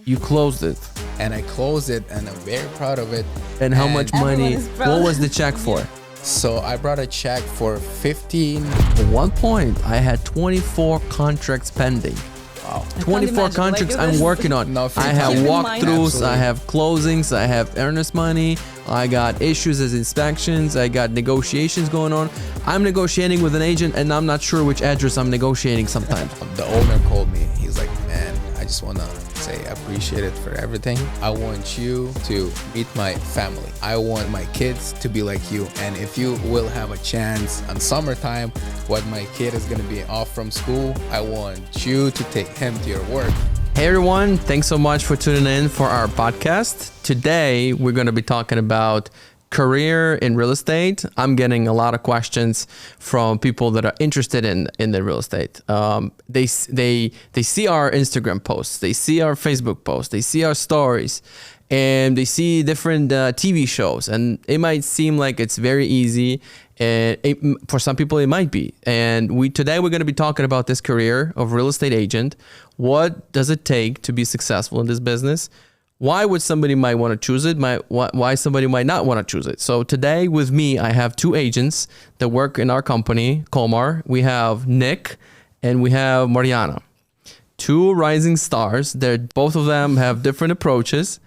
You closed it. And I closed it, and I'm very proud of it. And how much money? What was the check for? So I brought a check for 15. At one point, I had 24 contracts pending. Wow. 24 contracts I'm working on. No, I have walkthroughs, Absolutely. I have closings, I have earnest money, I got issues as inspections, I got negotiations going on. I'm negotiating with an agent and I'm not sure which address I'm negotiating sometimes. The owner called me. He's like, man, I just want to say I appreciate it for everything. I want you to meet my family. I want my kids to be like you. And if you will have a chance on summertime when my kid is going to be off from school, I want you to take him to your work. Hey everyone, thanks so much for tuning in for our podcast. Today, we're going to be talking about career in real estate. I'm getting a lot of questions from people that are interested in the real estate. They see our Instagram posts, they see our Facebook posts, they see our stories, and they see different TV shows. And it might seem like it's very easy. And for some people, it might be. And today we're going to be talking about this career of real estate agent. What does it take to be successful in this business? Why would somebody might want to choose it? Why somebody might not want to choose it? So today with me, I have two agents that work in our company, Komar. We have Nick and we have Mariana. Two rising stars. Both of them have different approaches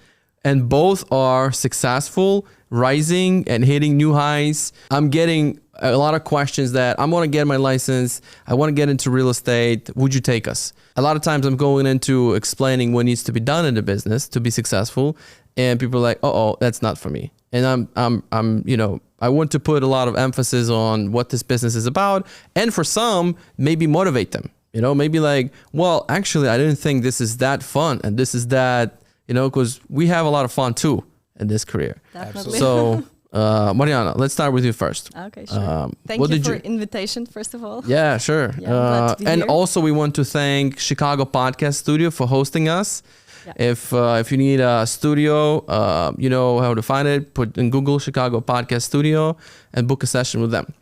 and both are successful, rising and hitting new highs. I'm getting a lot of questions that I want to get my license. I want to get into real estate. Would you take us? A lot of times I'm going into explaining what needs to be done in the business to be successful. And people are like, oh, that's not for me. And I want to put a lot of emphasis on what this business is about. And for some, maybe motivate them, maybe like, well, actually, I didn't think this is that fun. And this is that, because we have a lot of fun too in this career. Definitely. So, Mariana, let's start with you first. Okay, sure. Thank you for invitation, first of all. Yeah, sure. Yeah, I'm glad to be and here. also we want to thank Chicago Podcast Studio for hosting us. Yeah. If you need a studio, you know how to find it. Put in Google Chicago Podcast Studio and book a session with them.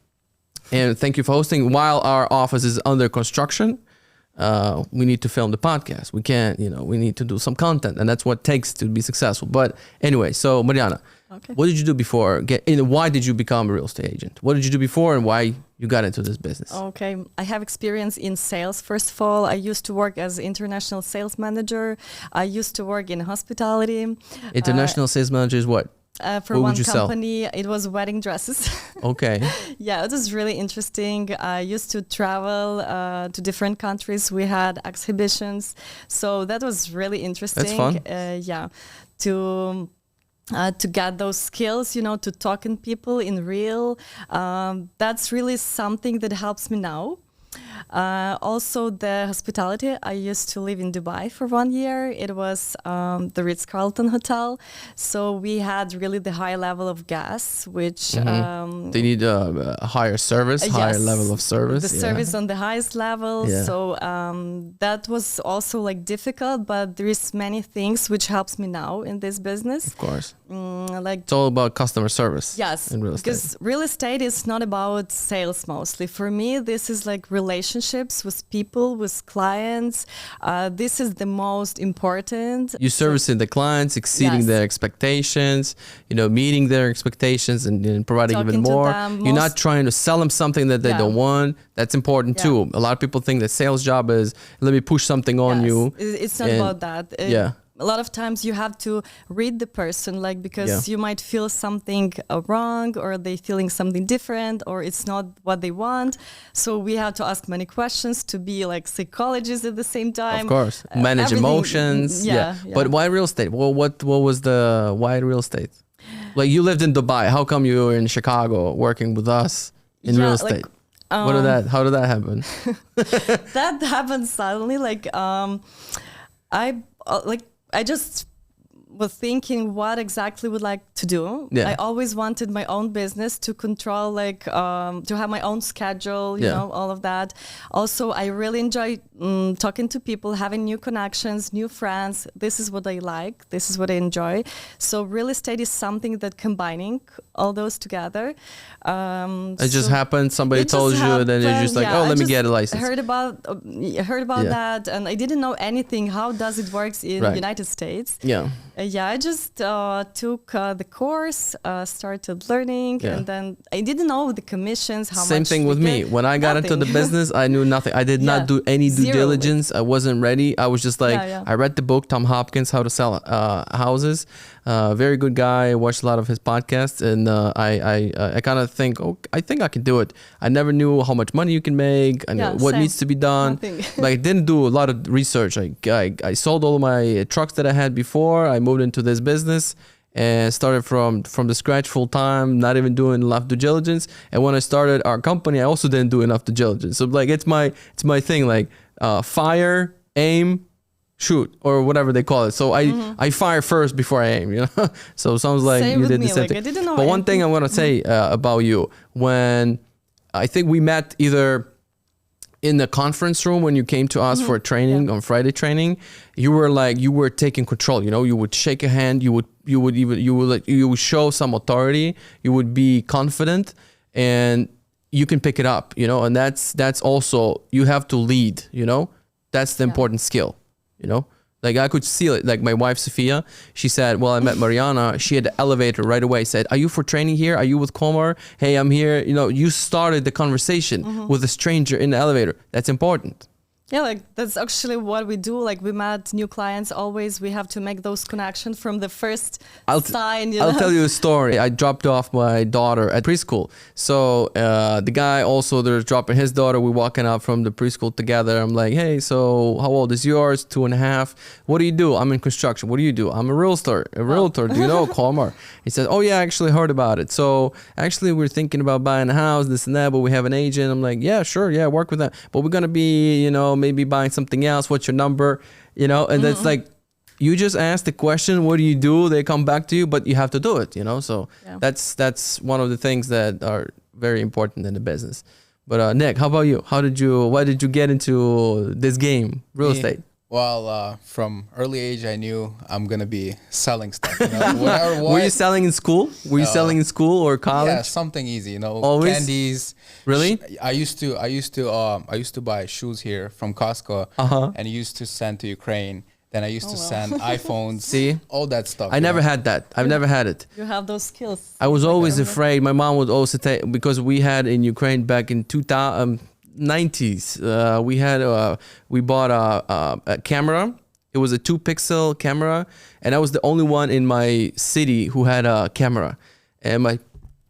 And thank you for hosting. While our office is under construction, we need to film the podcast. We can't, we need to do some content, and that's what it takes to be successful. But anyway, so Mariana, Okay. what did you do before? Why did you become a real estate agent? What did you do before, and why you got into this business? Okay, I have experience in sales. First of all, I used to work as international sales manager. I used to work in hospitality. International sales manager is what? For What one would you sell? company, it was wedding dresses. Okay. Yeah, it was really interesting. I used to travel to different countries. We had exhibitions, so that was really interesting. That's fun. Yeah, to get those skills, to talk in people in real. That's really something that helps me now. Also the hospitality. I used to live in Dubai for 1 year. It was the Ritz-Carlton Hotel. So we had really the high level of guests, which... They need a higher service, higher yes, level of service. The service on the highest level. Yeah. So that was also difficult, but there is many things which helps me now in this business. Of course. Like It's all about customer service. Yes, in real estate. because real estate is not about sales mostly. For me, this is relationships with people, with clients. This is the most important. You servicing the clients, exceeding Yes. their expectations, meeting their expectations and providing Talking even to more. them, You're not trying to sell them something that they Yeah. don't want. That's important Yeah. too. A lot of people think that sales job is, let me push something on Yes, you. It's not and- about that. Yeah. A lot of times you have to read the person, because Yeah. you might feel something wrong, or they feeling something different, or it's not what they want. So we have to ask many questions to be psychologists at the same time. Of course. Manage everything- emotions. Yeah. But why real estate? Well, what was why real estate? You lived in Dubai. How come you were in Chicago working with us in real estate? How did that happen? That happened suddenly. I just was thinking what exactly would like to do. Yeah. I always wanted my own business to control, like to have my own schedule, you know, all of that. Also, I really enjoy talking to people, having new connections, new friends. This is what I like. This is what I enjoy. So real estate is something that combining all those together. It just happened. Somebody It told just you, and then you're happened, just like, yeah. oh, I let me just get a license. Heard about that, and I didn't know anything. How does it works in United States? Yeah. I just took the course, started learning, and then I didn't know the commissions. How Same much thing we with me. get. When I got into the Nothing. business, I knew nothing. I did not do any due Zero. diligence. I wasn't ready. I was just like, Yeah. I read the book, Tom Hopkins, How to Sell Houses. Very good guy. I watched a lot of his podcasts, and I kind of think, oh, I think I can do it. I never knew how much money you can make and what same. needs to be done. Nothing. Like, I didn't do a lot of research. I sold all of my trucks that I had before. I moved into this business and started from the scratch full time, not even doing enough due diligence. And when I started our company, I also didn't do enough due diligence. So like it's my thing, like fire, aim, shoot, or whatever they call it. So I fire first before I aim, you know. So it sounds like Same you with did the me, same like, thing. I didn't know But one thing anything. I'm gonna say about you, when I think we met either in the conference room when you came to us for a training on Friday training, you were taking control. You know, you would shake a hand, you would show some authority, you would be confident, and you can pick it up. You know, and that's also, you have to lead. You know, that's the important skill. You know, like I could see it. Like my wife Sophia, she said, well, I met Mariana. She had the elevator right away. Said, are you for training here? Are you with Komar? Hey, I'm here. You know, you started the conversation with a stranger in the elevator. That's important. Yeah, like that's actually what we do. Like we met new clients always. We have to make those connections from the first sign. I'll tell you a story. I dropped off my daughter at preschool. So the guy also, there's dropping his daughter. We're walking out from the preschool together. I'm like, hey, so how old is yours? 2.5. What do you do? I'm in construction. What do you do? I'm a realtor. Do you know Komar? He says, oh yeah, I actually heard about it. So actually we're thinking about buying a house, this and that, but we have an agent. I'm like, yeah, sure. Yeah, work with that. But we're going to be, you know, maybe buying something else. What's your number? You know, and that's like, you just ask the question, what do you do? They come back to you, but you have to do it, you know? So that's one of the things that are very important in the business. But Nick, how about you? Why did you get into this game, real estate? Well, from early age, I knew I'm going to be selling stuff. You know, whatever, Were you selling in school? Were you selling in school or college? Yeah, something easy, you know, Always? candies. Really? I used to buy shoes here from Costco and used to send to Ukraine. Then I used to send iPhones, See? all that stuff. I never had that. I've never had it. You have those skills. I was always afraid. My mom would also take, because we had in Ukraine back in 90s, we bought a camera. It was a 2-pixel camera, and I was the only one in my city who had a camera. And my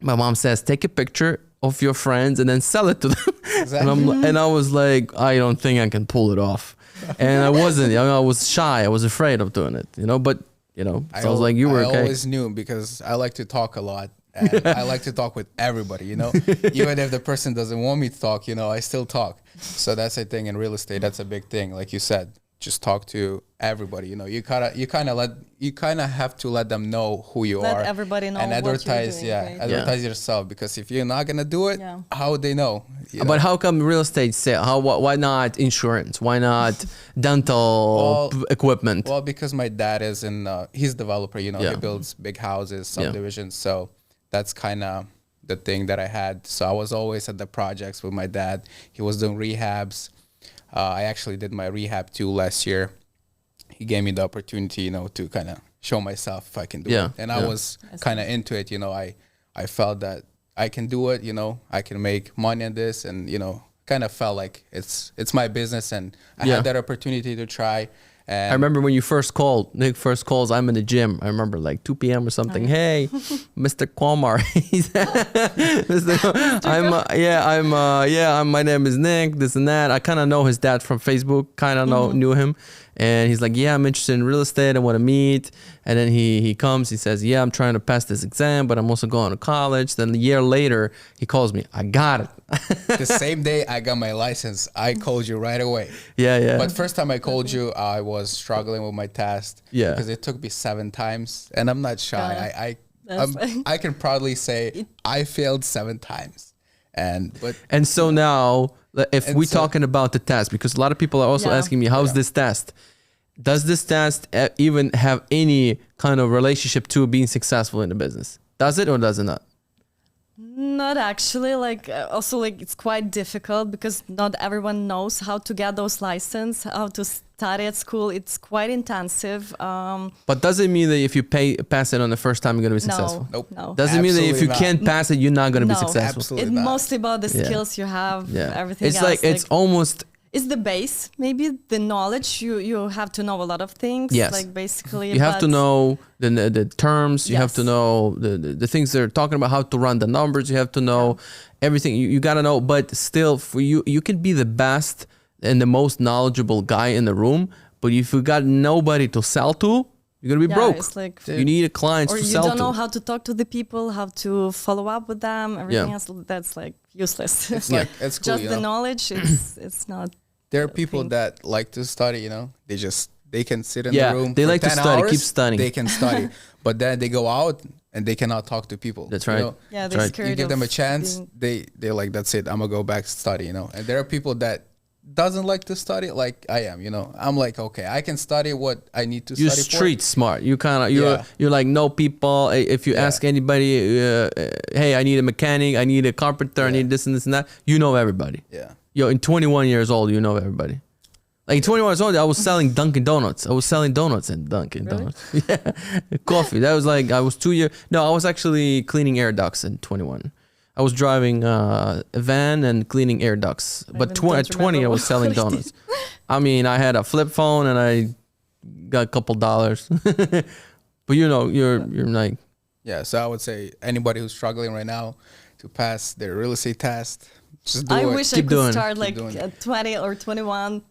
mom says, take a picture of your friends and then sell it to them. Exactly. And I was like, I don't think I can pull it off. And I wasn't. I was shy. I was afraid of doing it. You know, but you know, so I was like, you were okay. I always knew because I like to talk a lot. And I like to talk with everybody, you know, even if the person doesn't want me to talk, you know, I still talk. So that's a thing in real estate. That's a big thing. Like you said, just talk to everybody, you know, you kind of have to let them know who you are. Let everybody know and advertise, what you're doing, right? advertise yourself, because if you're not going to do it, how would they know? You know? But how come real estate sale? Why not insurance? Why not dental equipment? Well, because my dad is he's a developer, you know, he builds big houses, subdivisions. So that's kind of the thing that I had. So I was always at the projects with my dad. He was doing rehabs. I actually did my rehab too last year. He gave me the opportunity, you know, to kind of show myself if I can do it. And I was kind of into it, you know. I felt that I can do it, you know. I can make money on this, and, you know, kind of felt like it's my business, and I had that opportunity to try. And I remember when you first called, Nick first calls, I'm in the gym. I remember like 2 p.m. or something. Hey, Mr. Komar. My name is Nick, this and that. I kind of know his dad from Facebook, knew him. And he's like, yeah, I'm interested in real estate. I want to meet. And then he comes, he says, yeah, I'm trying to pass this exam, but I'm also going to college. Then a year later, he calls me, I got it. The same day I got my license, I called you right away. Yeah. But first time I called you, I was struggling with my test. Yeah. Because it took me 7 times. And I'm not shy. I can proudly say I failed 7 times. And so now, if we're talking about the test, because a lot of people are also asking me, how's this test? Does this test even have any kind of relationship to being successful in the business? Does it or does it not? Not actually. Also, it's quite difficult because not everyone knows how to get those license, how to study at school. It's quite intensive. But does it mean that if you pass it on the first time, you're going to be successful? Nope. No. Does it mean that if you Absolutely can't pass it, you're not going to be No. successful? Absolutely It's not. mostly about the skills you have, everything It's else. it's almost... It's the base, maybe the knowledge. You have to know a lot of things. Yes. Basically. You have to know the terms. You have to Yes. know the things they're talking about, how to run the numbers. You have to know everything. You got to know. But still, for you can be the best and the most knowledgeable guy in the room. But if you got nobody to sell to, you're going to be broke. It's You need a client or to you sell to. don't know how to talk to the people, how to follow up with them. Everything else, that's useless. It's like, it's cool, Just you the know? knowledge, it's not. There are people thing. that like to study, they can sit in Yeah, the room they for like to 10 study, hours, keep studying. They can study, but then they go out and they cannot talk to people. That's right. Yeah, That's they're right. scared You give them a of chance, being- they're like, that's it, I'm gonna go back to study, And there are people that doesn't like to study like I am, I'm like, okay, I can study what I need to You're study street smart. You kind of you're like know people. If you ask anybody, hey, I need a mechanic, I need a carpenter, I need this and this and that. You know everybody. for. Yeah. In 21 years old, you know everybody. Like 21 years old, I was selling Dunkin' Donuts. I was selling donuts in Dunkin' Donuts. Yeah, coffee. That was like I was 2 years. No, I was actually cleaning air ducts in 21. I was driving a van and cleaning air ducts. But at 20, I was selling donuts. I mean, I had a flip phone and I got a couple dollars. But you're like... Yeah, so I would say anybody who's struggling right now to pass their real estate test, just do I it. wish I Keep could doing it. start Keep doing it. at 20 or 21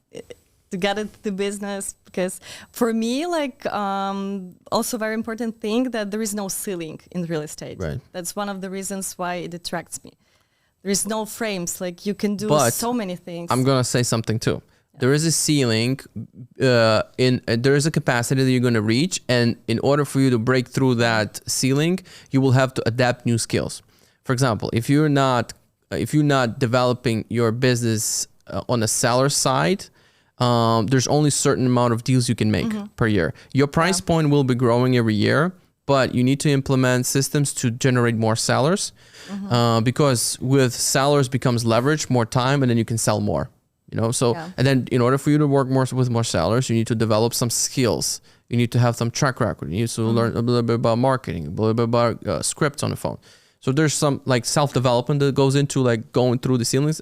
to get into the business, because for me, also very important thing that there is no ceiling in real estate. Right. That's one of the reasons why it attracts me. There is no frames. You can do But so many things. I'm gonna say something too. There is a ceiling, there is a capacity that you're gonna reach, and in order for you to break through that ceiling, you will have to adapt new skills. For example, if you're not developing your business on the seller side, there's only a certain amount of deals you can make per year. Your price point will be growing every year, but you need to implement systems to generate more sellers, because with sellers becomes leverage, more time, and then you can sell more. And then in order for you to work with more sellers, you need to develop some skills. You need to have some track record. You need to learn a little bit about marketing, a little bit about scripts on the phone. So there's some self-development that goes into going through the ceilings,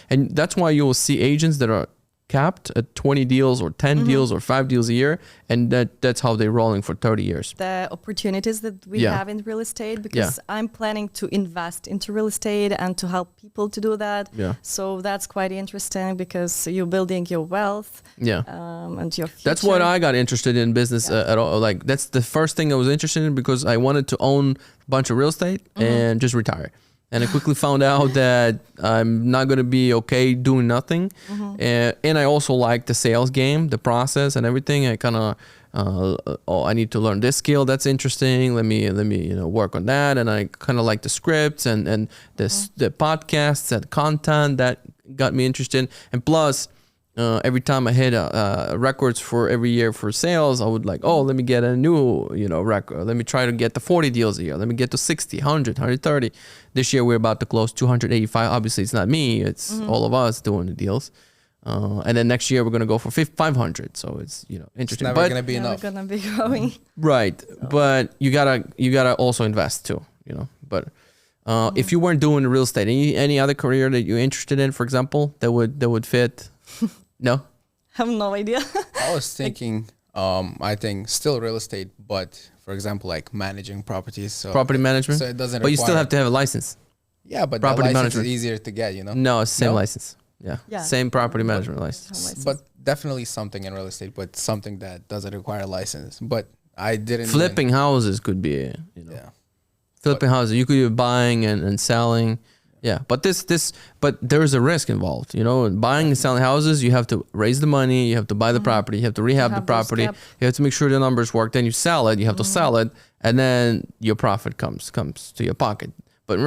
and that's why you will see agents that are capped at 20 deals or 10 deals or 5 deals a year, and that's how they're rolling for 30 years. The opportunities that we have in real estate, because I'm planning to invest into real estate and to help people to do that. Yeah. So that's quite interesting because you're building your wealth and your future. That's what I got interested in business at all. That's the first thing I was interested in, because I wanted to own a bunch of real estate and just retire. And I quickly found out that I'm not going to be okay doing nothing. And I also like the sales game, the process and everything. I kind of, I need to learn this skill. That's interesting. Let me work on that. And I kind of like the scripts and the podcasts and content that got me interested. And plus, every time I hit records for every year for sales, I would let me get a new, record. Let me try to get to 40 deals a year. Let me get to 60, 100, 130. This year, we're about to close 285. Obviously, it's not me. It's all of us doing the deals. And then next year, we're going to go for 500. So it's, interesting. It's never going to be enough. Never going to be growing. Right. But you gotta also invest too, But if you weren't doing real estate, any other career that you're interested in, for example, that would fit? No? I have no idea. I was thinking, I think still real estate, but for example, managing properties. So Property management? So it doesn't But you still require- have to have a license. Yeah, but Property that license management. is easier to get, No, it's the same No? license. Yeah. Same property management license. License. But definitely something in real estate, but something that doesn't require a license. But I didn't Flipping houses could be, Yeah. flipping houses. You could be buying and selling. Yeah, but but there is a risk involved. Buying and selling houses, you have to raise the money, you have to buy the property, you have to rehab the have those property, gap. you have to make sure the numbers work. Then you sell it, you have to sell it, and then your profit comes to your pocket. But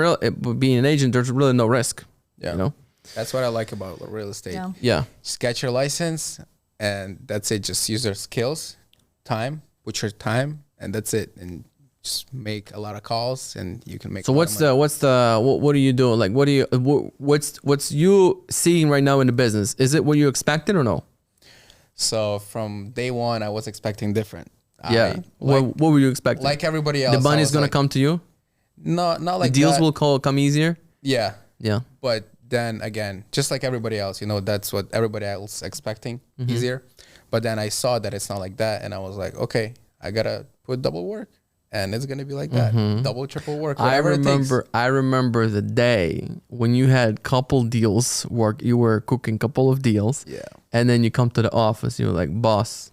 being an agent, there's really no risk. Yeah. That's what I like about real estate. Yeah. Yeah. Just get your license, and that's it. Just use your skills, put your time, and that's it. And just make a lot of calls, and you can make. So what are you doing? Like, what's you seeing right now in the business? Is it what you expected or no? So from day one, I was expecting different. Yeah. What were you expecting? Like everybody else, the money's gonna like, come to you. No, not like The deals that. will come easier. Yeah. Yeah. But then again, just like everybody else, that's what everybody else expecting, easier. But then I saw that it's not like that, and I was like, okay, I gotta put double work, and it's gonna be like that, double, triple work. I Whatever I remember the day when you had couple deals work. You were cooking couple of deals. Yeah. And then you come to the office. You're like, boss,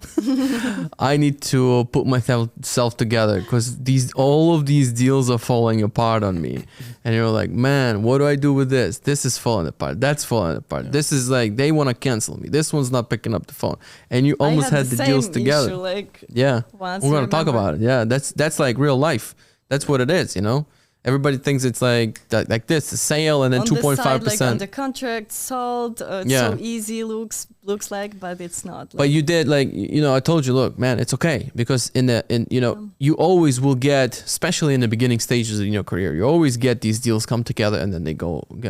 I need to put myself together because all of these deals are falling apart on me. And you're like, man, what do I do with this? This is falling apart. That's falling apart. Yeah. This is like, they want to cancel me. This one's not picking up the phone. And you almost had the deals together. Yeah. We're going to talk about it. Yeah. That's like real life. That's what it is, Everybody thinks it's like this, a sale and then 2.5%. Like on the contract sold, so easy looks like, but it's not. But you did I told you, look, man, it's okay because you always will get, especially in the beginning stages in your career, you always get these deals come together and then they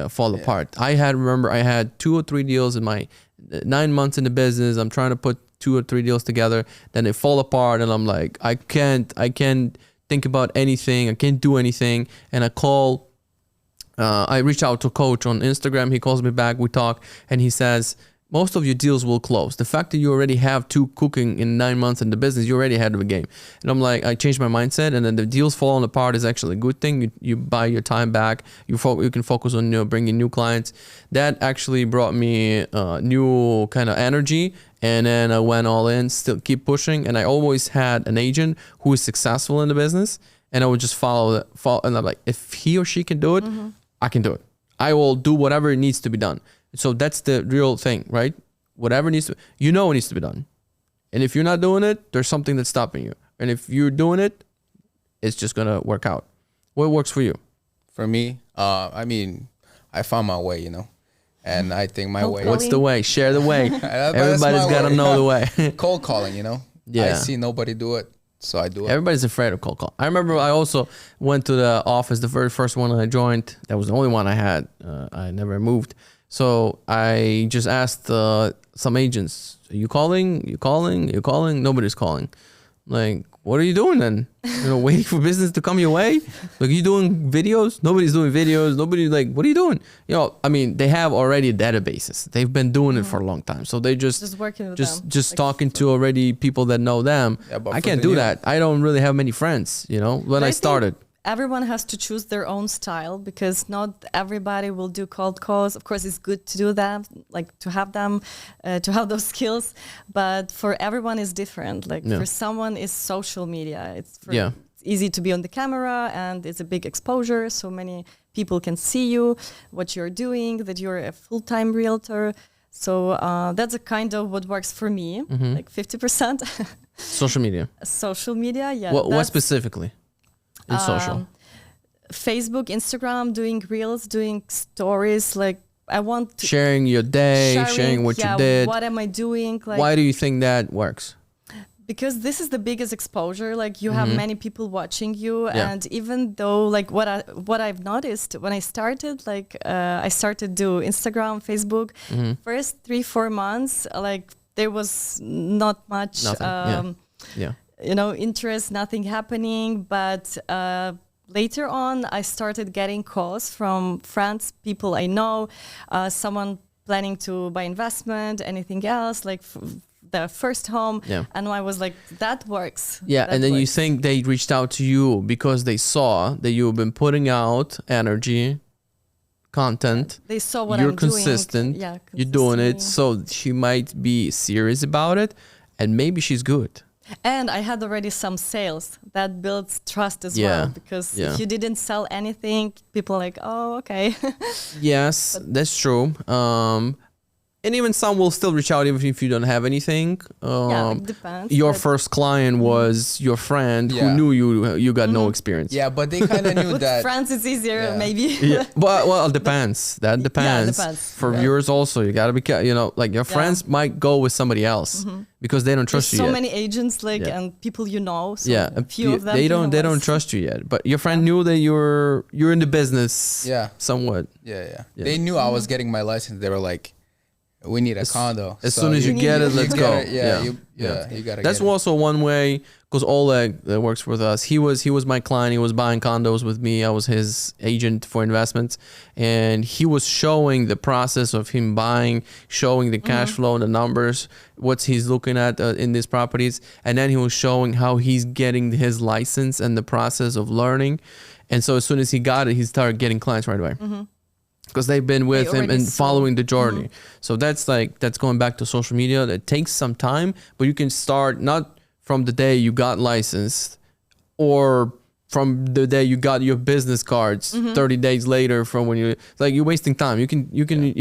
fall apart. I had 2 or 3 deals in my 9 months in the business. I'm trying to put 2 or 3 deals together, then they fall apart, and I'm like, I can't think about anything. I can't do anything. And I reach out to a coach on Instagram. He calls me back. We talk, and he says, most of your deals will close. The fact that you already have 2 cooking in 9 months in the business, you're already ahead of the game. And I'm like, I changed my mindset, and then the deals falling apart is actually a good thing. You buy your time back. You can focus on bringing new clients. That actually brought me new kind of energy. And then I went all in, still keep pushing. And I always had an agent who is successful in the business. And I would just follow. And I'm like, if he or she can do it, I can do it. I will do whatever needs to be done. So that's the real thing, right? Whatever needs to, it needs to be done. And if you're not doing it, there's something that's stopping you. And if you're doing it, it's just going to work out. What works for you? For me, I found my way, And I think my way. What's the way? Share the way. Everybody's got to know the way. Cold calling, Yeah. I see nobody do it, so I do it. Everybody's afraid of cold call. I remember I also went to the office, the very first one I joined. That was the only one I had. I never moved. So I just asked some agents, are you calling? You calling? You calling? Nobody's calling. Like, what are you doing then? Waiting for business to come your way? Like, you doing videos? Nobody's doing videos. Nobody's like, what are you doing? They have already databases. They've been doing it for a long time. So they just working with them. Just talking to already people that know them. Yeah, I can't do that. I don't really have many friends, when I started. Everyone has to choose their own style because not everybody will do cold calls. Of course, it's good to do that, like to have them, to have those skills. But for everyone, is different. Like for someone, is social media. It's easy to be on the camera, and it's a big exposure. So many people can see you, what you're doing, that you're a full-time realtor. So that's a kind of what works for me, like 50%. Social media. Social media, yeah. What specifically? In social, Facebook, Instagram, doing reels, doing stories. Like I want to sharing your day, sharing what you did. What am I doing? Like, why do you think that works? Because this is the biggest exposure. Like you have many people watching you, and even though like what I've noticed when I started, like I started do Instagram, Facebook, first 3-4 months, like there was not much. Interest, nothing happening. But later on, I started getting calls from friends, people I know, someone planning to buy investment, anything else, like the first home. Yeah. And I was like, that works. Yeah, and then you think they reached out to you because they saw that you've been putting out energy, content. They saw what You're I'm doing. consistent. Yeah, You're doing it. consistently. So she might be serious about it, and maybe she's good. And I had already some sales. That builds trust as Yeah, well. Because yeah. if you didn't sell anything, people are like, oh, okay. Yes, that's true. And even some will still reach out even if you don't have anything. Yeah, it depends. Your but first client was your friend who Yeah. knew you got no experience. Yeah, but they kind of knew with that. friends, it's easier, Yeah. maybe. Yeah, well, it depends. That depends. depends. For Yeah. viewers also, you gotta be careful. Like your friends might go with somebody else because they don't There's trust you so yet. many agents, like, Yeah. and people you know. So Yeah, a few of them. they you don't know less. trust you yet. But your friend knew that you're in the business. Yeah. somewhat. Yeah. They knew I was getting my license. They were like, "We need a condo." As So soon as you get it, let's go. You gotta. That's get it. also one way, because Oleg that works with us, he was my client. He was buying condos with me. I was his agent for investments, and he was showing the process of him buying, showing the cash flow, the numbers, what he's looking at in these properties, and then he was showing how he's getting his license and the process of learning. And so as soon as he got it, he started getting clients right away. Because they've been with him already and saw. following the journey. So that's going back to social media. That takes some time, but you can start not from the day you got licensed or from the day you got your business cards 30 days later from when you're wasting time. You can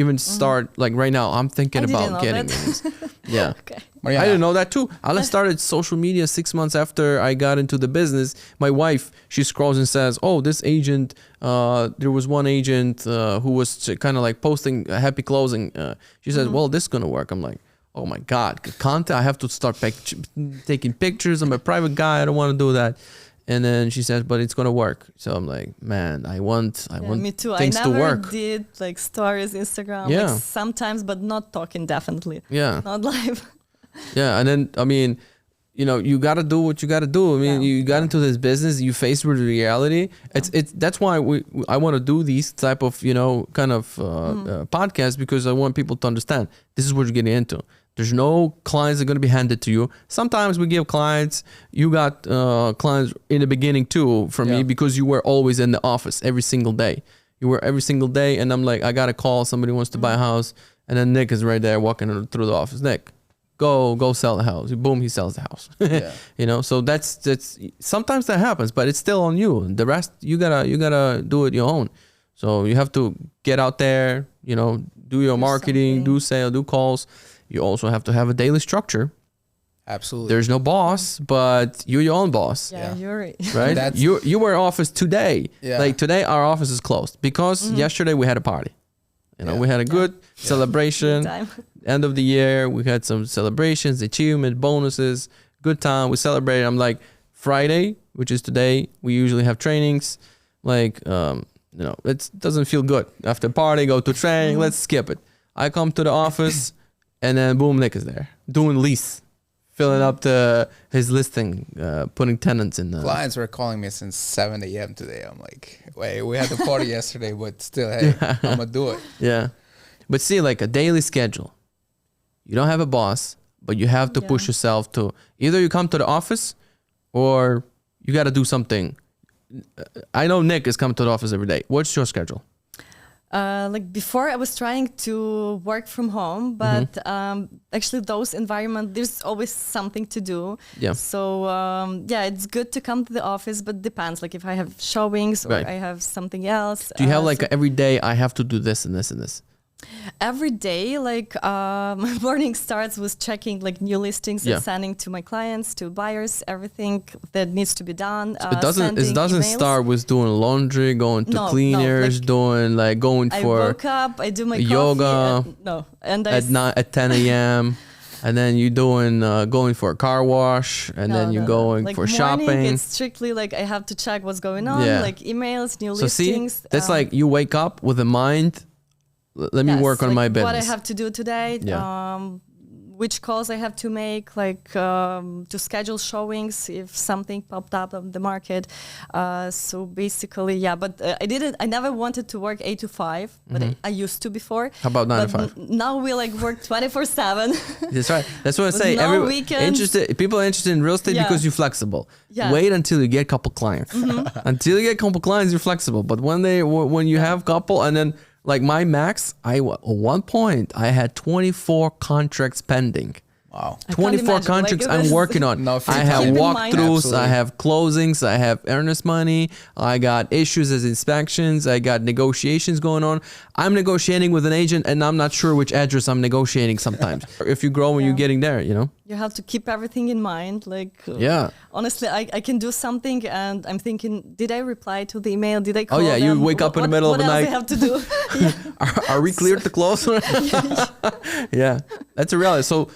even start like right now. I'm thinking I didn't about know getting that. this. Yeah. Okay. Mariana, I didn't know that too. I started social media 6 months after I got into the business. My wife, she scrolls and says, "Oh, this agent. There was one agent who was kind of like posting a happy closing." She says, "Well, this is gonna work." I'm like, "Oh my God, content! I have to start taking pictures. I'm a private guy. I don't want to do that." And then she says, "But it's gonna work." So I'm like, "Man, I want Me too. things I to never work." did like stories, Instagram. Yeah. Like sometimes, but not talking definitely. Yeah. Not live. Yeah, and then I mean, you got to do what you got to do. I mean, Yeah. you got into this business, you face with reality. It's that's why I want to do these type of kind of podcasts, because I want people to understand this is what you're getting into. There's no clients that are going to be handed to you. Sometimes we give clients. You got clients in the beginning too from me, because you were always in the office every single day. You were every single day, and I'm like, I got a call. Somebody wants to buy a house, and then Nick is right there walking through the office. Nick, go sell the house. Boom, he sells the house. So that's sometimes that happens, but it's still on you. The rest you gotta do it your own. So you have to get out there, do your marketing, do sale, do calls. You also have to have a daily structure. Absolutely. There's no boss, but you're your own boss. Yeah, you're right. Right? You were in office today. Yeah. Like today our office is closed because yesterday we had a party. We had a good celebration. Good time. End of the year, we had some celebrations, achievement, bonuses, good time. We celebrated. I'm like, Friday, which is today, we usually have trainings. Like, it doesn't feel good. After party, go to training, let's skip it. I come to the office, and then boom, Nick is there doing lease, filling up his listing, putting tenants in. Clients were calling me since 7 a.m. today. I'm like, wait, we had the party yesterday, but still, hey, I'm gonna do it. Yeah, but see, like a daily schedule. You don't have a boss, but you have to push yourself to either you come to the office or you got to do something. I know Nick is coming to the office every day. What's your schedule? Like before, I was trying to work from home, but actually those environments, there's always something to do. Yeah. So it's good to come to the office, but depends. Like if I have showings or I have something else. Do you have like every day I have to do this and this and this? Every day, like my morning starts with checking like new listings and sending to my clients, to buyers, everything that needs to be done. It doesn't emails. start with doing laundry, going to cleaners, going I for woke up, I do my yoga. coffee. At 10 a.m. And then you doing going for a car wash, and then you're going like for morning, shopping. It's strictly like I have to check what's going on, like emails, new listings. See, that's like you wake up with a mind. Let me work on my business. What I have to do today, which calls I have to make, like to schedule showings if something popped up on the market. So basically, but I never wanted to work 8 to 5, but I used to before. How about 9 to 5? Now we like work 24/7. That's right. That's what I say. No weekends. People are interested in real estate because you're flexible. Yeah. Wait until you get a couple clients. Until you get a couple clients, you're flexible. But when you have a couple, and then Like my max, at one point I had 24 contracts pending. Wow. I can't 24 imagine. contracts Like, I'm this- working on. No free I have time. Keep in walkthroughs, mind. I have closings, I have earnest money, I got issues as inspections, I got negotiations going on. I'm negotiating with an agent and I'm not sure which address I'm negotiating sometimes. If you grow and you're getting there, you know? You have to keep everything in mind. Like, Yeah. honestly, I can do something and I'm thinking, did I reply to the email? Did I call yeah, you them? wake up in the middle of the what night. else I have to do? Yeah. Are we cleared to close? Yeah, that's a reality. So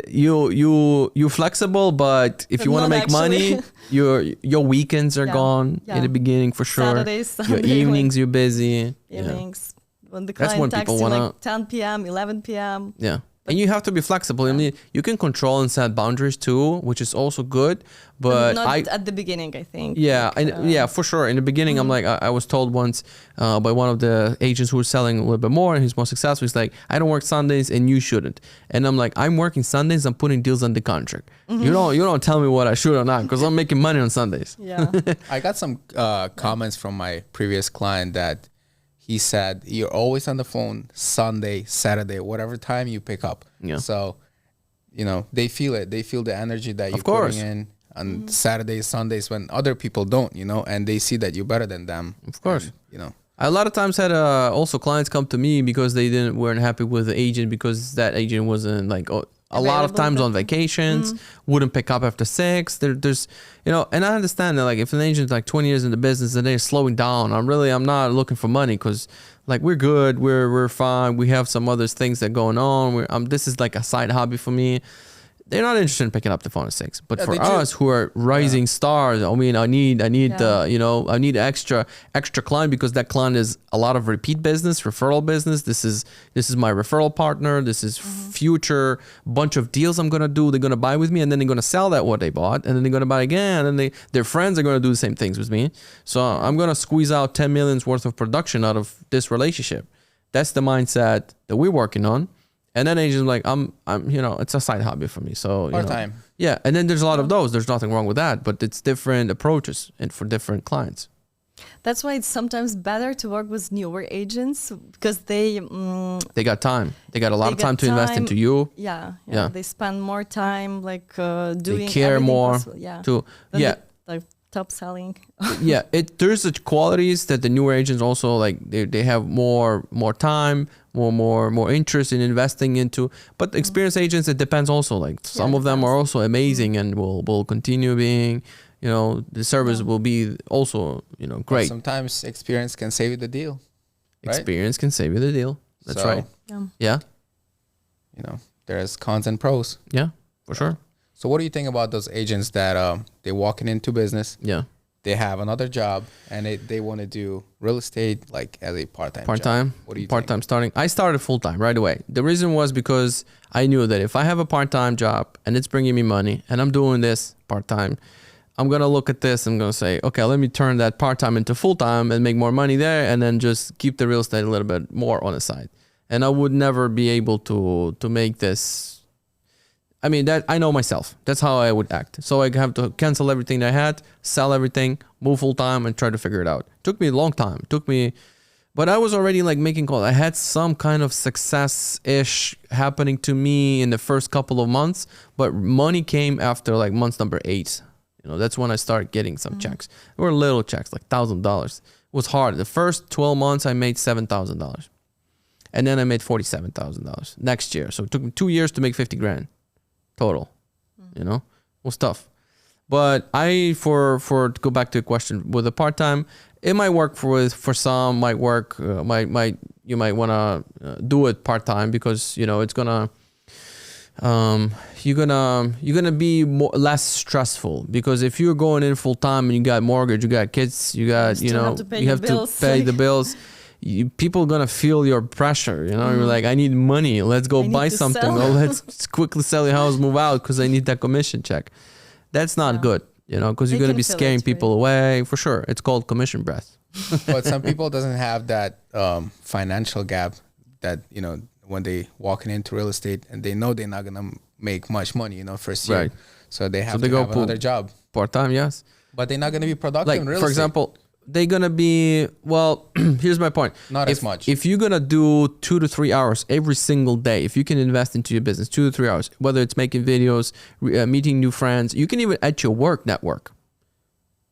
you flexible, but if But you want to not make money, actually. your weekends are Yeah, gone yeah. in the beginning for sure. Saturdays, Your Sunday, evenings you're busy. Yeah. Evenings. When the That's client when texts people you wanna- like 10 p.m., 11 p.m. Yeah. And you have to be flexible. I mean, you can control and set boundaries too, which is also good. But Not at the beginning, I think. yeah, Like, yeah, for sure. In the beginning, I'm like, I was told once by one of the agents who was selling a little bit more and he's more successful. He's like, I don't work Sundays and you shouldn't. And I'm like, I'm working Sundays. I'm putting deals under contract. You don't tell me what I should or not because I'm making money on Sundays. Yeah. I got some comments from my previous client that he said, you're always on the phone Sunday, Saturday, whatever time you pick up. Yeah. So, you know, they feel it. They feel the energy that you're course. putting in on Saturdays, Sundays when other people don't, you know, and they see that you're better than them. Of course. And, you know. I a lot of times had also clients come to me because they weren't happy with the agent because that agent wasn't like a lot of Available times that on time. vacations, wouldn't pick up after 6. There's, you know, and I understand that like if an agent's like 20 years in the business and they're slowing down, I'm not looking for money because like we're good, we're fine, we have some other things that going on. This is like a side hobby for me. They're not interested in picking up the phone at 6. But Yeah, for they do. us who are rising stars, I mean, I need Yeah. you know, I need extra client because that client is a lot of repeat business, referral business. This is my referral partner. This is future bunch of deals I'm gonna do. They're gonna buy with me, and then they're gonna sell that what they bought, and then they're gonna buy again, and their friends are gonna do the same things with me. So I'm gonna squeeze out 10 million's worth of production out of this relationship. That's the mindset that we're working on. And then agents like, I'm, you know, it's a side hobby for me. So, you know, Part-time. yeah. And then there's a lot of those. There's nothing wrong with that, but it's different approaches and for different clients. That's why it's sometimes better to work with newer agents because they got time. They got a lot They of time got to invest time. into you. yeah, they spend more time like doing They care everything more possible. Yeah. to, Than yeah. the top selling. Yeah, there's the qualities that the newer agents also like. They have more time, more interest in investing into. But experienced agents, it depends also. Like some of them are also amazing and will continue being. You know, the service will be also But great. sometimes experience can save you the deal. Right? Experience can save you the deal. That's So, right. Yeah. Yeah, You know, there's cons and pros. yeah, for sure. So what do you think about those agents that they walking into business, Yeah, they have another job, and they want to do real estate like as a part-time part time. job? What do you Part time starting. I started full time right away. The reason was because I knew that if I have a part time job and it's bringing me money and I'm doing this part time, I'm gonna look at this. I'm gonna say, okay, let me turn that part time into full time and make more money there, and then just keep the real estate a little bit more on the side. And I would never be able to make this. I mean, that I know myself. That's how I would act. So I have to cancel everything I had, sell everything, move full time, and try to figure it out. Took me a long time. But I was already like making calls. I had some kind of success-ish happening to me in the first couple of months, but money came after like month number 8. You know, that's when I started getting some checks. They were little checks, like $1,000. It was hard. The first 12 months, I made $7,000. And then I made $47,000 next year. So it took me 2 years to make 50 grand total. You know, it was tough. But to go back to the question, with a part-time, it might work for some, might work, you might want to do it part-time because, you know, it's gonna, you're gonna be less stressful because if you're going in full-time and you got mortgage, you got kids, you got, you know, you have to pay the bills. People gonna feel your pressure, you know. You're like, I need money. Let's go buy something. sell. Or let's quickly sell your house, move out because I need that commission check. That's not good, you know, because you're They gonna can be feel scaring it, people away for sure. It's called commission breath. But some people doesn't have that financial gap that, you know, when they walking into real estate and they know they're not gonna make much money, you know, first year. Right. So they have they to go have another job. Part time, yes. But they're not gonna be productive Like in real for estate. example, they're gonna be, well, here's my point. Not as much. If you're gonna do 2 to 3 hours every single day, if you can invest into your business 2 to 3 hours, whether it's making videos, meeting new friends, you can even at your work network.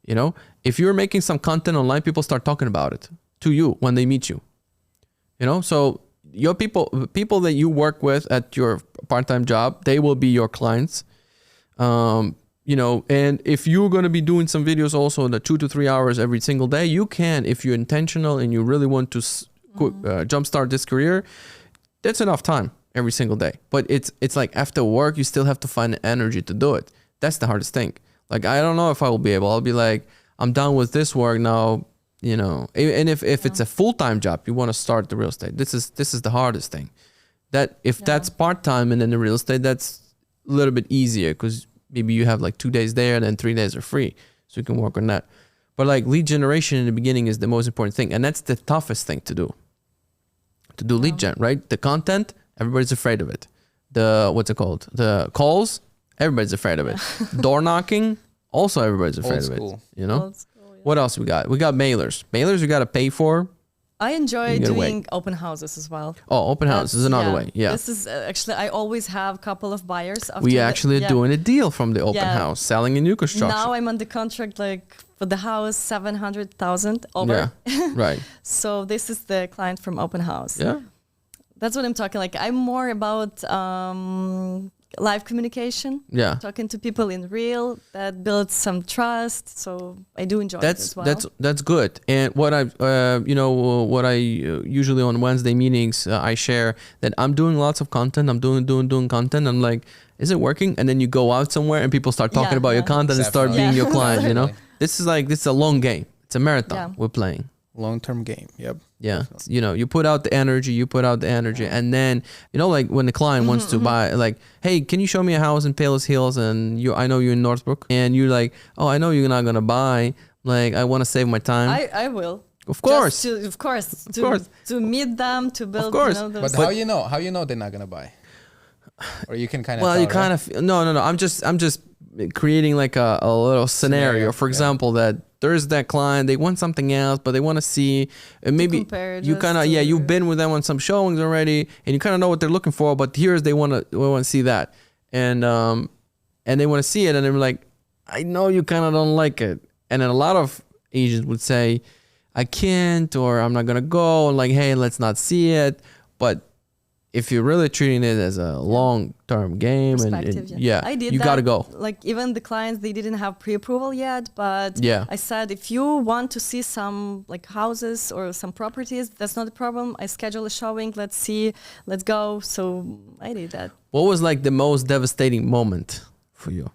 You know, if you're making some content online, people start talking about it to you when they meet you. You know, so your people that you work with at your part-time job, they will be your clients. You know, and if you're going to be doing some videos also in the 2 to 3 hours every single day, you can, if you're intentional and you really want to jumpstart this career, that's enough time every single day. But it's like after work, you still have to find the energy to do it. That's the hardest thing. Like, I don't know if I will be able. I'll be like, I'm done with this work now, you know. And if it's a full-time job, you want to start the real estate. This is the hardest thing. That if that's part-time and then the real estate, that's a little bit easier because maybe you have like 2 days there and then 3 days are free. So you can work on that. But like lead generation in the beginning is the most important thing. And that's the toughest thing to do. To do lead gen, right? The content, everybody's afraid of it. What's it called? The calls, everybody's afraid of it. Door knocking, also everybody's afraid of it. You know? Old school, yeah. What else we got? We got mailers. Mailers you got to pay for. I enjoy You gotta doing open houses as well. Oh, open house is another Yeah. way. Yeah. This is actually, I always have a couple of buyers. After We the- actually are doing a deal from the open Yeah. house, selling a new construction. Now I'm on the contract like for the house 700,000 over. Yeah. Right. So this is the client from open house. Yeah. That's what I'm talking. Like I'm more about live communication. Yeah. Talking to people in real that builds some trust. So I do enjoy it as well. That's good. And what I usually on Wednesday meetings I share that I'm doing lots of content. I'm doing content. I'm like, is it working? And then you go out somewhere and people start talking about your content and start being your client. You know, this is a long game. It's a marathon we're playing. Long-term game. Yep. Yeah. You know, you put out the energy, and then, you know, like when the client wants to buy, like, hey, can you show me a house in Palos Hills? And I know you're in Northbrook, and you're like, oh, I know you're not going to buy. Like, I want to save my time. I will. Of course. Of course. To meet them, to build. Of course. You know, those But how you know they're not gonna buy? Or you can kind of. Well, you kind of no. I'm just creating like a little scenario. For example, that there's that client, they want something else, but they want to see, and maybe you kind of you've been with them on some showings already, and you kind of know what they're looking for. But here's they want to see that, and they want to see it, and they're like, I know you kind of don't like it, and then a lot of agents would say, I can't, or I'm not gonna go, and like, hey, let's not see it, but if you're really treating it as a long-term game, and I did you got to go. Like even the clients, they didn't have pre-approval yet, but I said, if you want to see some like houses or some properties, that's not a problem. I schedule a showing. Let's see, let's go. So I did that. What was like the most devastating moment for you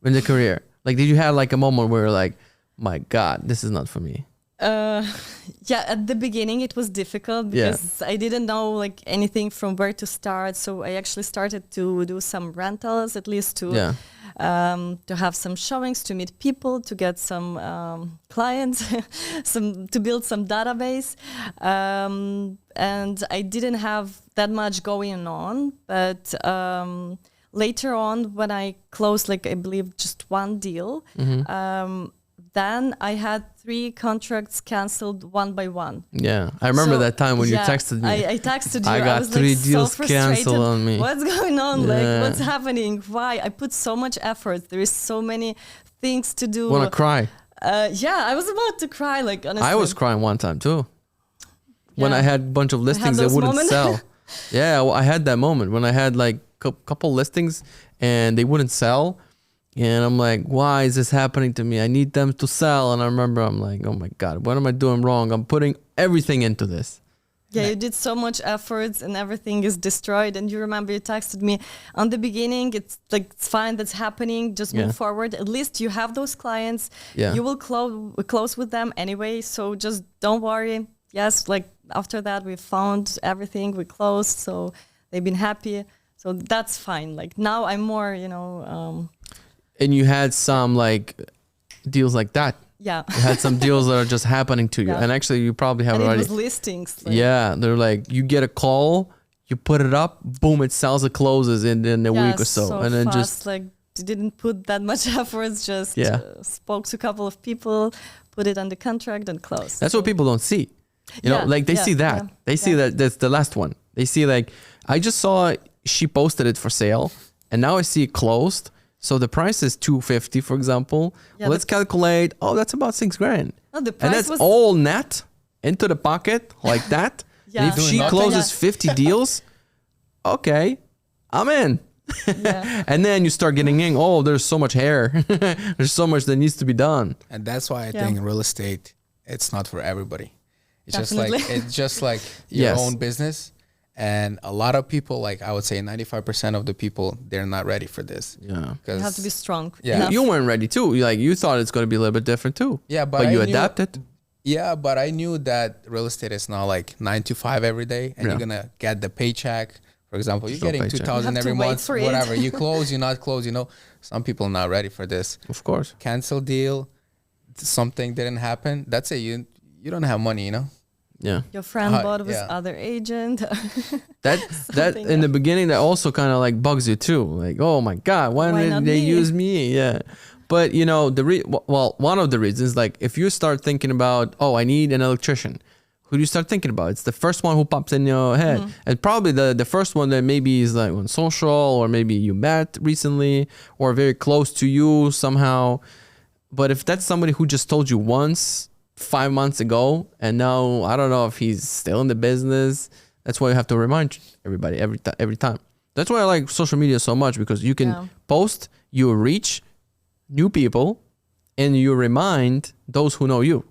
in the career? Like, did you have like a moment where you're like, my God, this is not for me? At the beginning it was difficult because I didn't know like anything from where to start. So I actually started to do some rentals, at least to have some showings, to meet people, to get some clients, to build some database. And I didn't have that much going on, but later on when I closed, like I believe just one deal, then I had 3 contracts canceled one by one. Yeah, I remember that time when you texted me. I texted you. I got was 3 like deals so canceled on me. What's going on? Like, what's happening? Why? I put so much effort. There is so many things to do. Want to cry? I was about to cry. Like, honestly. I was crying one time too. When I had a bunch of listings that wouldn't sell. I had that moment when I had like a couple listings and they wouldn't sell. And I'm like, why is this happening to me? I need them to sell. And I remember I'm like, oh my God, what am I doing wrong? I'm putting everything into this. Yeah, you did so much efforts and everything is destroyed. And you remember you texted me on the beginning, it's like, it's fine, that's happening. Just move forward. At least you have those clients. Yeah. You will close with them anyway. So just don't worry. Yes, like after that, we found everything, we closed. So they've been happy. So that's fine. Like now I'm more, and you had some like deals like that. Yeah. You had some deals that are just happening to you. And actually you probably have and already. It was listings. Like, they're like, you get a call, you put it up, boom, it sells, it closes in a week or so. And then fast, just like didn't put that much efforts, just spoke to a couple of people, put it on the contract and closed. That's what people don't see. You know, like they see that. They see that that's the last one. They see like, I just saw she posted it for sale and now I see it closed. So the price is $250, for example. Well, let's calculate. Oh, that's about $6,000. No, the price and that's was all net into the pocket like that. And if she closes 50 deals, okay, I'm in. And then you start getting in, oh, there's so much hair. There's so much that needs to be done. And that's why I think real estate, it's not for everybody. It's just like your own business. And a lot of people, like I would say 95% of the people, they're not ready for this. Yeah. You have to be strong. Yeah. You weren't ready too. You thought it's going to be a little bit different too. Yeah, but you adapted. Yeah, but I knew that real estate is not like 9 to 5 every day and you're going to get the paycheck. For example, you're getting 2,000 every month, whatever. You close, you're not close, you know. Some people are not ready for this. Of course. Cancel deal, something didn't happen. That's it. You don't have money, you know. Yeah. Your friend bought with other agent. that in the beginning, that also kind of like bugs you too. Like, oh my God, why didn't they use me? Yeah. But you know, one of the reasons, like if you start thinking about, oh, I need an electrician, who do you start thinking about? It's the first one who pops in your head. And probably the first one that maybe is like on social, or maybe you met recently or very close to you somehow. But if that's somebody who just told you once 5 months ago, and now I don't know if he's still in the business, that's why you have to remind everybody every time. That's why I like social media so much, because you can post, you reach new people, and you remind those who know you.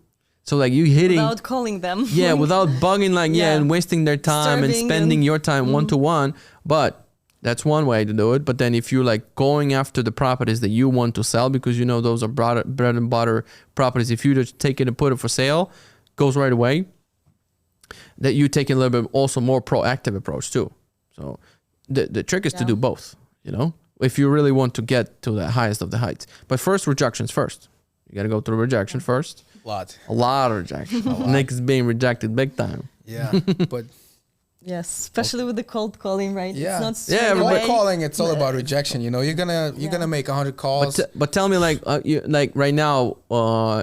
So like you hitting without calling them. Yeah, without bugging and wasting their time and spending your time one-to-one. But that's one way to do it. But then if you're like going after the properties that you want to sell, because you know those are bread and butter properties, if you just take it and put it for sale, goes right away, that you take a little bit also more proactive approach too. So the trick is to do both, you know, if you really want to get to the highest of the heights. But first, rejections first. You got to go through rejection first. A lot of rejection. Nick is being rejected big time. Yeah, but yes, especially with the cold calling, right? Yeah, it's not cold calling. It's all about rejection. You know, you're gonna make 100 calls. But tell me, like, like right now,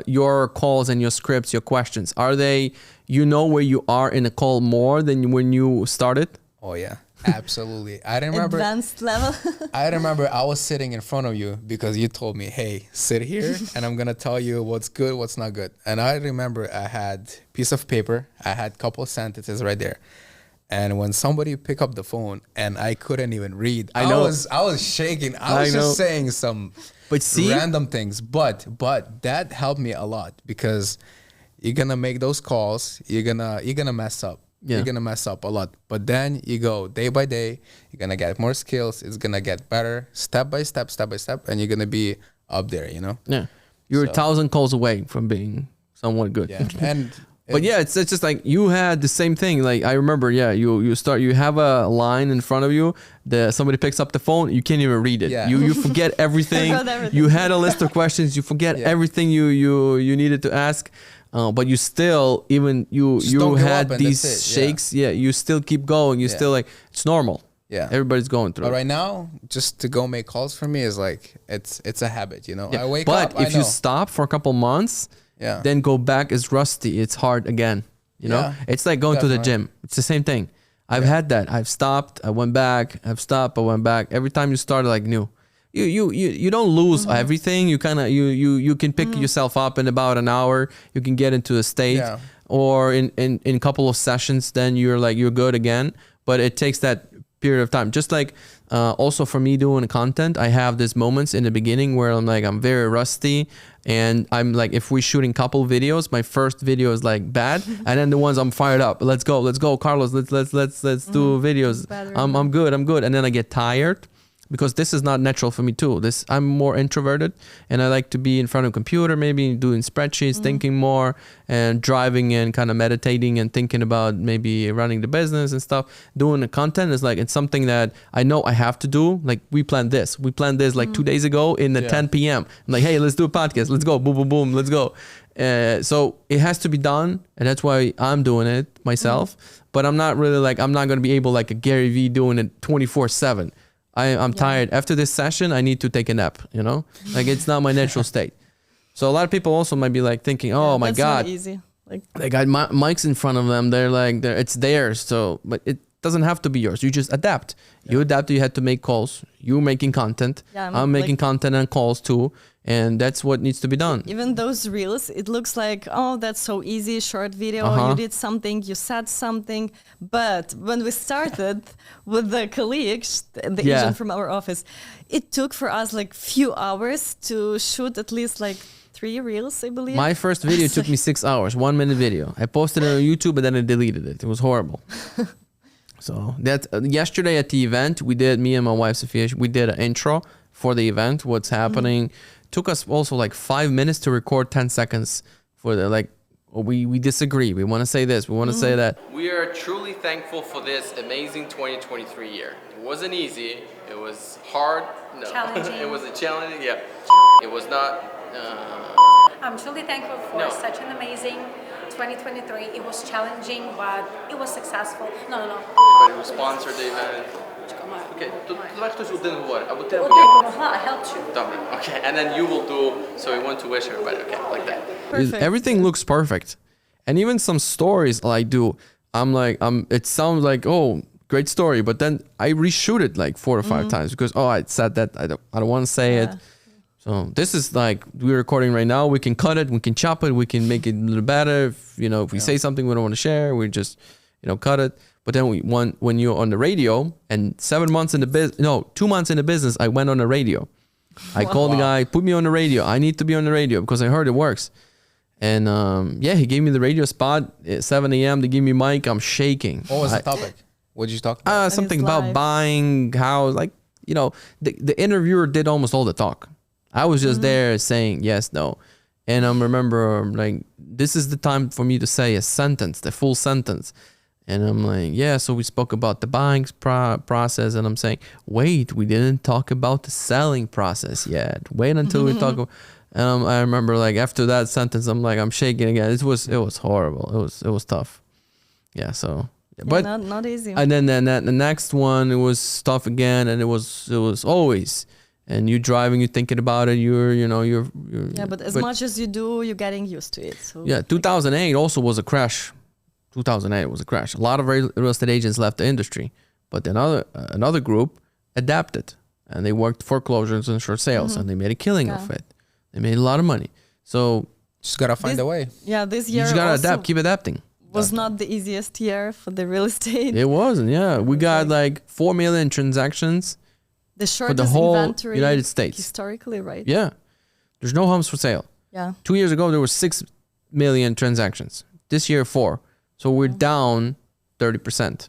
your calls and your scripts, your questions, are they? You know where you are in a call more than when you started? Oh yeah. Absolutely. I remember advanced level. I remember I was sitting in front of you because you told me, hey, sit here and I'm going to tell you what's good, what's not good. And I remember I had a piece of paper. I had a couple of sentences right there. And when somebody picked up the phone and I couldn't even read, I was shaking. I was just saying some random things. But that helped me a lot, because you're going to make those calls. You're going to mess up. Yeah. You're going to mess up a lot. But then you go day by day. You're going to get more skills. It's going to get better step by step. And you're going to be up there, you know? Yeah. You're 1,000 calls away from being somewhat good. Yeah. But yeah, it's just like you had the same thing. Like I remember, you have a line in front of you. Somebody picks up the phone. You can't even read it. Yeah. You forget everything. You had a list of questions. You forget everything you needed to ask. But you still, even you had these shakes. Yeah. You still keep going. You still like, it's normal. Yeah. Everybody's going through. But right now, just to go make calls for me is like, it's a habit, you know. Yeah. I wake up. But if you stop for a couple months, then go back is rusty. It's hard again. You know, it's like going to the gym. It's the same thing. I've had that. I've stopped. I went back. I've stopped. I went back. Every time you start like new. You don't lose everything. You kind of you can pick yourself up in about an hour. You can get into a state, or in a couple of sessions, then you're good again. But it takes that period of time. Just like also for me doing content, I have these moments in the beginning where I'm very rusty, and I'm like, if we're shooting couple videos, my first video is like bad, and then the ones I'm fired up. Let's go, Carlos. Let's do videos. I'm good, and then I get tired. Because this is not natural for me too. I'm more introverted, and I like to be in front of a computer, maybe doing spreadsheets, thinking more, and driving and kind of meditating and thinking about maybe running the business and stuff. Doing the content is like, it's something that I know I have to do. Like we planned this like 2 days ago in the 10 p.m. I'm like, hey, let's do a podcast. Let's go. Boom, boom, boom. Let's go. So it has to be done, and that's why I'm doing it myself. But I'm not really like, I'm not going to be able like a Gary Vee doing it 24/7. I'm tired. After this session, I need to take a nap, you know? Like it's not my natural state. So a lot of people also might be like thinking, oh my that's God, not easy. Like they got mics in front of them. It's theirs. So, but it doesn't have to be yours. You just adapt. You adapt. You had to make calls. You're making content. Yeah, I'm making content and calls too. And that's what needs to be done. even those reels, it looks like, oh, that's so easy, short video. You did something, you said something. But when we started with the colleagues, the agent from our office, it took for us like few hours to shoot at least like 3 reels, I believe. My first video took me 6 hours, 1 minute video. I posted it on YouTube, but then I deleted it. It was horrible. So that yesterday at the event, me and my wife Sophia, we did an intro for the event. What's happening? Took us also like 5 minutes to record 10 seconds for the we disagree. We want to say this. We want to say that. We are truly thankful for this amazing 2023 year. It wasn't easy. It was hard. No, challenging. It was a challenge. Yeah, it was not. I'm truly thankful for such an amazing 2023. It was challenging, but it was successful. No. But who sponsored the event? Okay, давай хтось один говорить, або ти. I helped you. Добре, okay, and then you will do, so we want to wish everybody, okay, like that. Perfect. Everything looks perfect. And even some stories I do, it sounds like, oh, great story, but then I reshoot it like 4 or 5 times because, I said that, I don't want to say it. So this is like, we're recording right now, we can cut it, we can chop it, we can make it a little better. If we say something we don't want to share, we just, cut it. But then when you're on the radio and 2 months in the business, I went on the radio. I called the guy, put me on the radio. I need to be on the radio because I heard it works. And he gave me the radio spot at 7 a.m. They gave me mic. I'm shaking. What was the topic? What did you talk about? Something about buying, how, the interviewer did almost all the talk. I was just there saying yes, no. And I remember this is the time for me to say a sentence, the full sentence. And I'm like, so we spoke about the buying process. And I'm saying, wait, we didn't talk about the selling process yet. Wait until we talk about, and I remember after that sentence, I'm shaking again. It was horrible. It was tough. Yeah. So, but not easy. And then the next one, it was tough again. And it was always, and you driving, you thinking about it. You're. But as much as you do, you're getting used to it. So 2008 also was a crash. 2008 was a crash. A lot of real estate agents left the industry, but another group adapted and they worked foreclosures and short sales and they made a killing of it. They made a lot of money. So just gotta find a way. Yeah, this year you just gotta adapt, keep adapting. Was not the easiest year for the real estate. It wasn't. Yeah, we got 4 million transactions. The shortest for the whole inventory United States historically, right? Yeah, there's no homes for sale. Yeah. 2 years ago there were 6 million transactions. This year 4. So we're down 30%,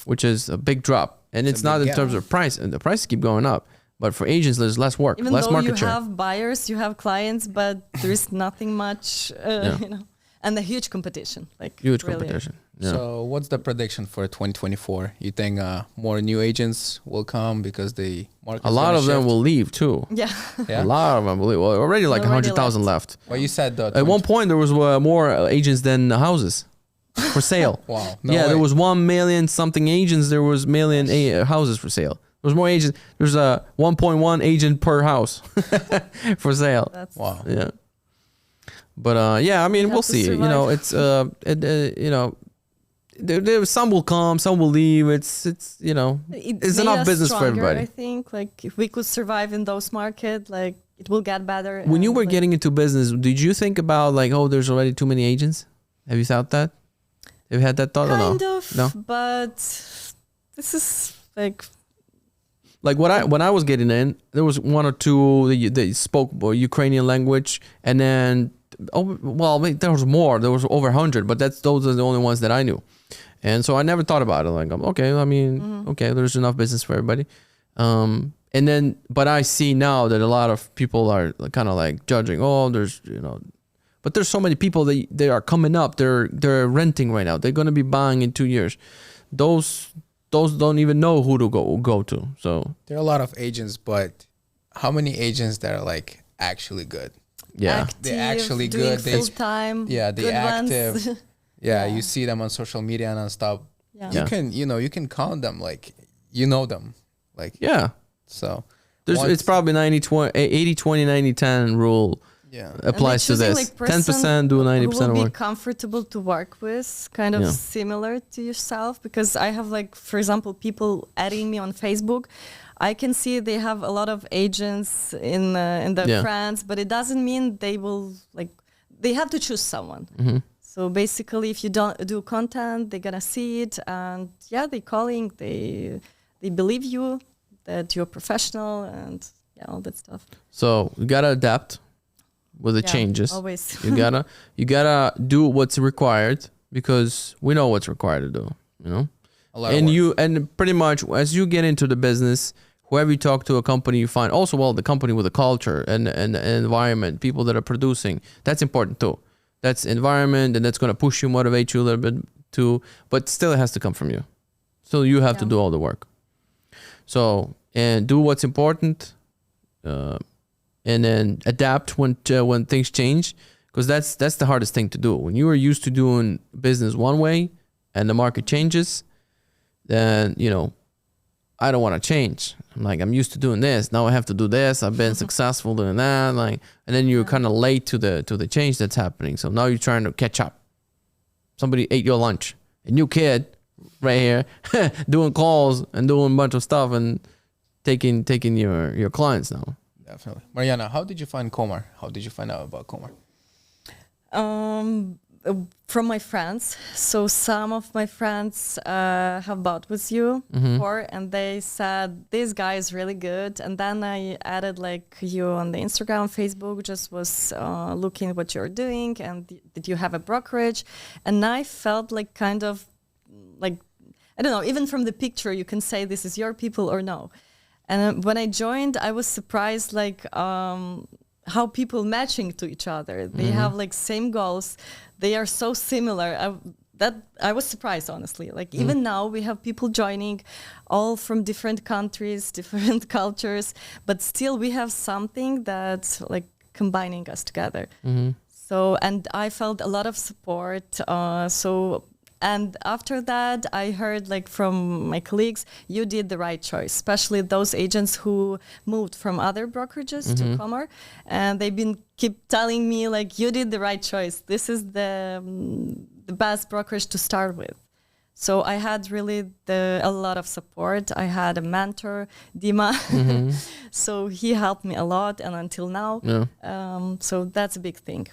which is a big drop. And it's not in terms of price, and the prices keep going up. But for agents, there's less work, Even less though market you share. have buyers, you have clients, but there is nothing much, and a huge competition. Huge really. competition. Yeah. So what's the prediction for 2024? You think more new agents will come because the market? A lot of them will leave too. Yeah. Yeah? A lot of them will leave. Well, already 100,000 left. Well, you said At one point there was more agents than houses for sale. Wow. There was 1 million something agents. There was million houses for sale. There was more agents. There's a 1.1 agent per house for sale. Wow. Yeah. But we'll see. Survive. There some will come, some will leave. It's it's enough business for everybody. I think if we could survive in those markets, it will get better. When you were getting into business, did you think about there's already too many agents? Have you thought that? Have you had that thought kind or no? of, No. but this is when I was getting in, there was 1 or 2 that spoke Ukrainian language, and then there was more. There was over 100, but those are the only ones that I knew, and so I never thought about it. Okay, there's enough business for everybody. But I see now that a lot of people are kind of judging. Oh, but there's so many people that they are coming up. They're renting right now. They're going to be buying in 2 years. Those don't even know who to go to. So there are a lot of agents, but how many agents that are actually good? Yeah, active, they're actually doing good. Full time. Yeah, they active. Ones. You see them on social media and stuff. Yeah. You can count them. You know them. Like, Yeah. so It's probably 80-20, 90-10 rule yeah. applies to this. 10% do 90% who will of be work. comfortable to work with, kind of Yeah. similar to yourself. Because I have, like, for example, people adding me on Facebook. I can see they have a lot of agents in their Yeah. friends, but it doesn't mean they will, like, they have to choose someone. Mm-hmm. So basically, if you don't do content, they're gonna see it, and yeah, they calling, they believe you that you're professional, and yeah, all that stuff. So you gotta adapt with the Yeah, changes. always. you gotta do what's required, because we know what's required to do. You know, A lot of work. and pretty much as you get into the business, whoever you talk to, a company you find also, well, the company with the culture and environment, people that are producing, that's important too. That's environment, and that's going to push you, motivate you a little bit too, but still it has to come from you. So you have to Yeah. do all the work. So, and do what's important, and then adapt when things change, because that's the hardest thing to do. When you are used to doing business one way and the market changes, then, you know, I don't want to change. I'm used to doing this. Now I have to do this. I've been successful doing that. And then you're kind of late to the change that's happening. So now you're trying to catch up. Somebody ate your lunch. A new kid right here doing calls and doing a bunch of stuff and taking your clients now. Definitely. Mariana, how did you find Komar? How did you find out about Komar? From my friends. So some of my friends have bought with you before, and they said this guy is really good. And then I added, like, you on the Instagram, Facebook, just was looking at what you're doing, and did you have a brokerage? And I felt like kind of like, I don't know, even from the picture you can say this is your people or no. And when I joined, I was surprised, like, how people matching to each other. They have, like, same goals. They are so similar. I was surprised, honestly. Like, even now we have people joining all from different countries, different cultures, but still we have something that's, like, combining us together. So, and I felt a lot of support. And after that, I heard, like, from my colleagues, you did the right choice, especially those agents who moved from other brokerages to Komar. And they've been keep telling me, like, you did the right choice. This is the best brokerage to start with. So I had really a lot of support. I had a mentor, Dima. So he helped me a lot, and until now. Yeah. So that's a big thing.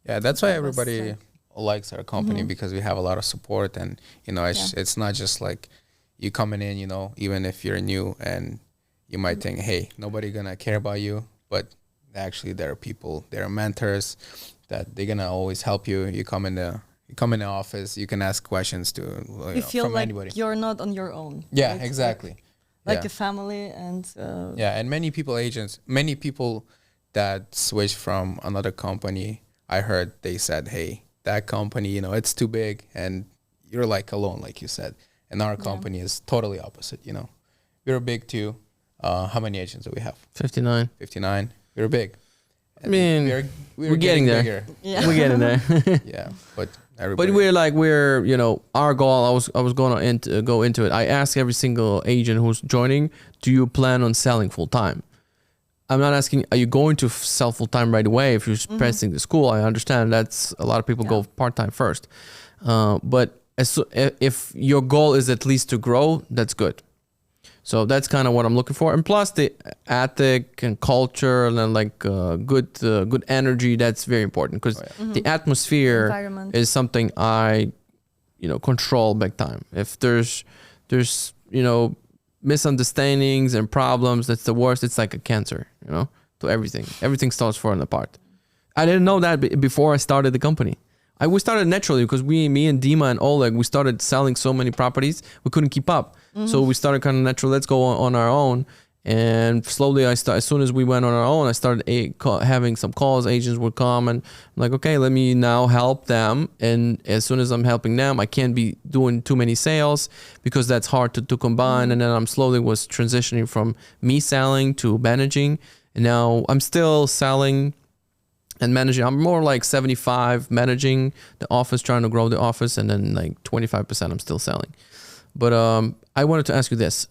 Yeah, that's why That was, everybody likes our company, because we have a lot of support, and you know, it's not just like you coming in, you know, even if you're new and you might think, hey, nobody gonna care about you, but actually there are people, there are mentors that they're gonna always help you. You come in the office, you can ask questions to You feel from like anybody. you're not on your own. Yeah, right? exactly. Like Yeah. a family, and And many people that switch from another company, I heard they said, hey, that company, you know, it's too big and you're, like, alone, like you said. And our company is totally opposite, you know. We're big too. How many agents do we have? 59. 59. We're big. I mean, we're getting there. bigger. yeah. We're getting there. Yeah, but everybody. But we're you know, our goal, I was going to go into it. I ask every single agent who's joining, do you plan on selling full time? I'm not asking, are you going to sell full time right away? If you're pressing the school, I understand that's a lot of people go part time first. But if your goal is at least to grow, that's good. So that's kind of what I'm looking for. And plus the ethic and culture and then, like, good energy, that's very important, because the atmosphere Environment. is something I, you know, control big time. If there's, you know, misunderstandings and problems, that's the worst. It's like a cancer, you know, to everything starts falling apart. I didn't know that before I started the company. We started naturally, because me and Dima and Oleg, we started selling so many properties we couldn't keep up. So we started kind of natural, let's go on our own. And slowly as soon as we went on our own, I started having some calls. Agents would come, and I'm like, okay, let me now help them. And as soon as I'm helping them, I can't be doing too many sales, because that's hard to combine. And then I'm slowly was transitioning from me selling to managing. And now I'm still selling and managing. I'm more like 75 managing the office, trying to grow the office, and then like 25% I'm still selling. But I wanted to ask you this.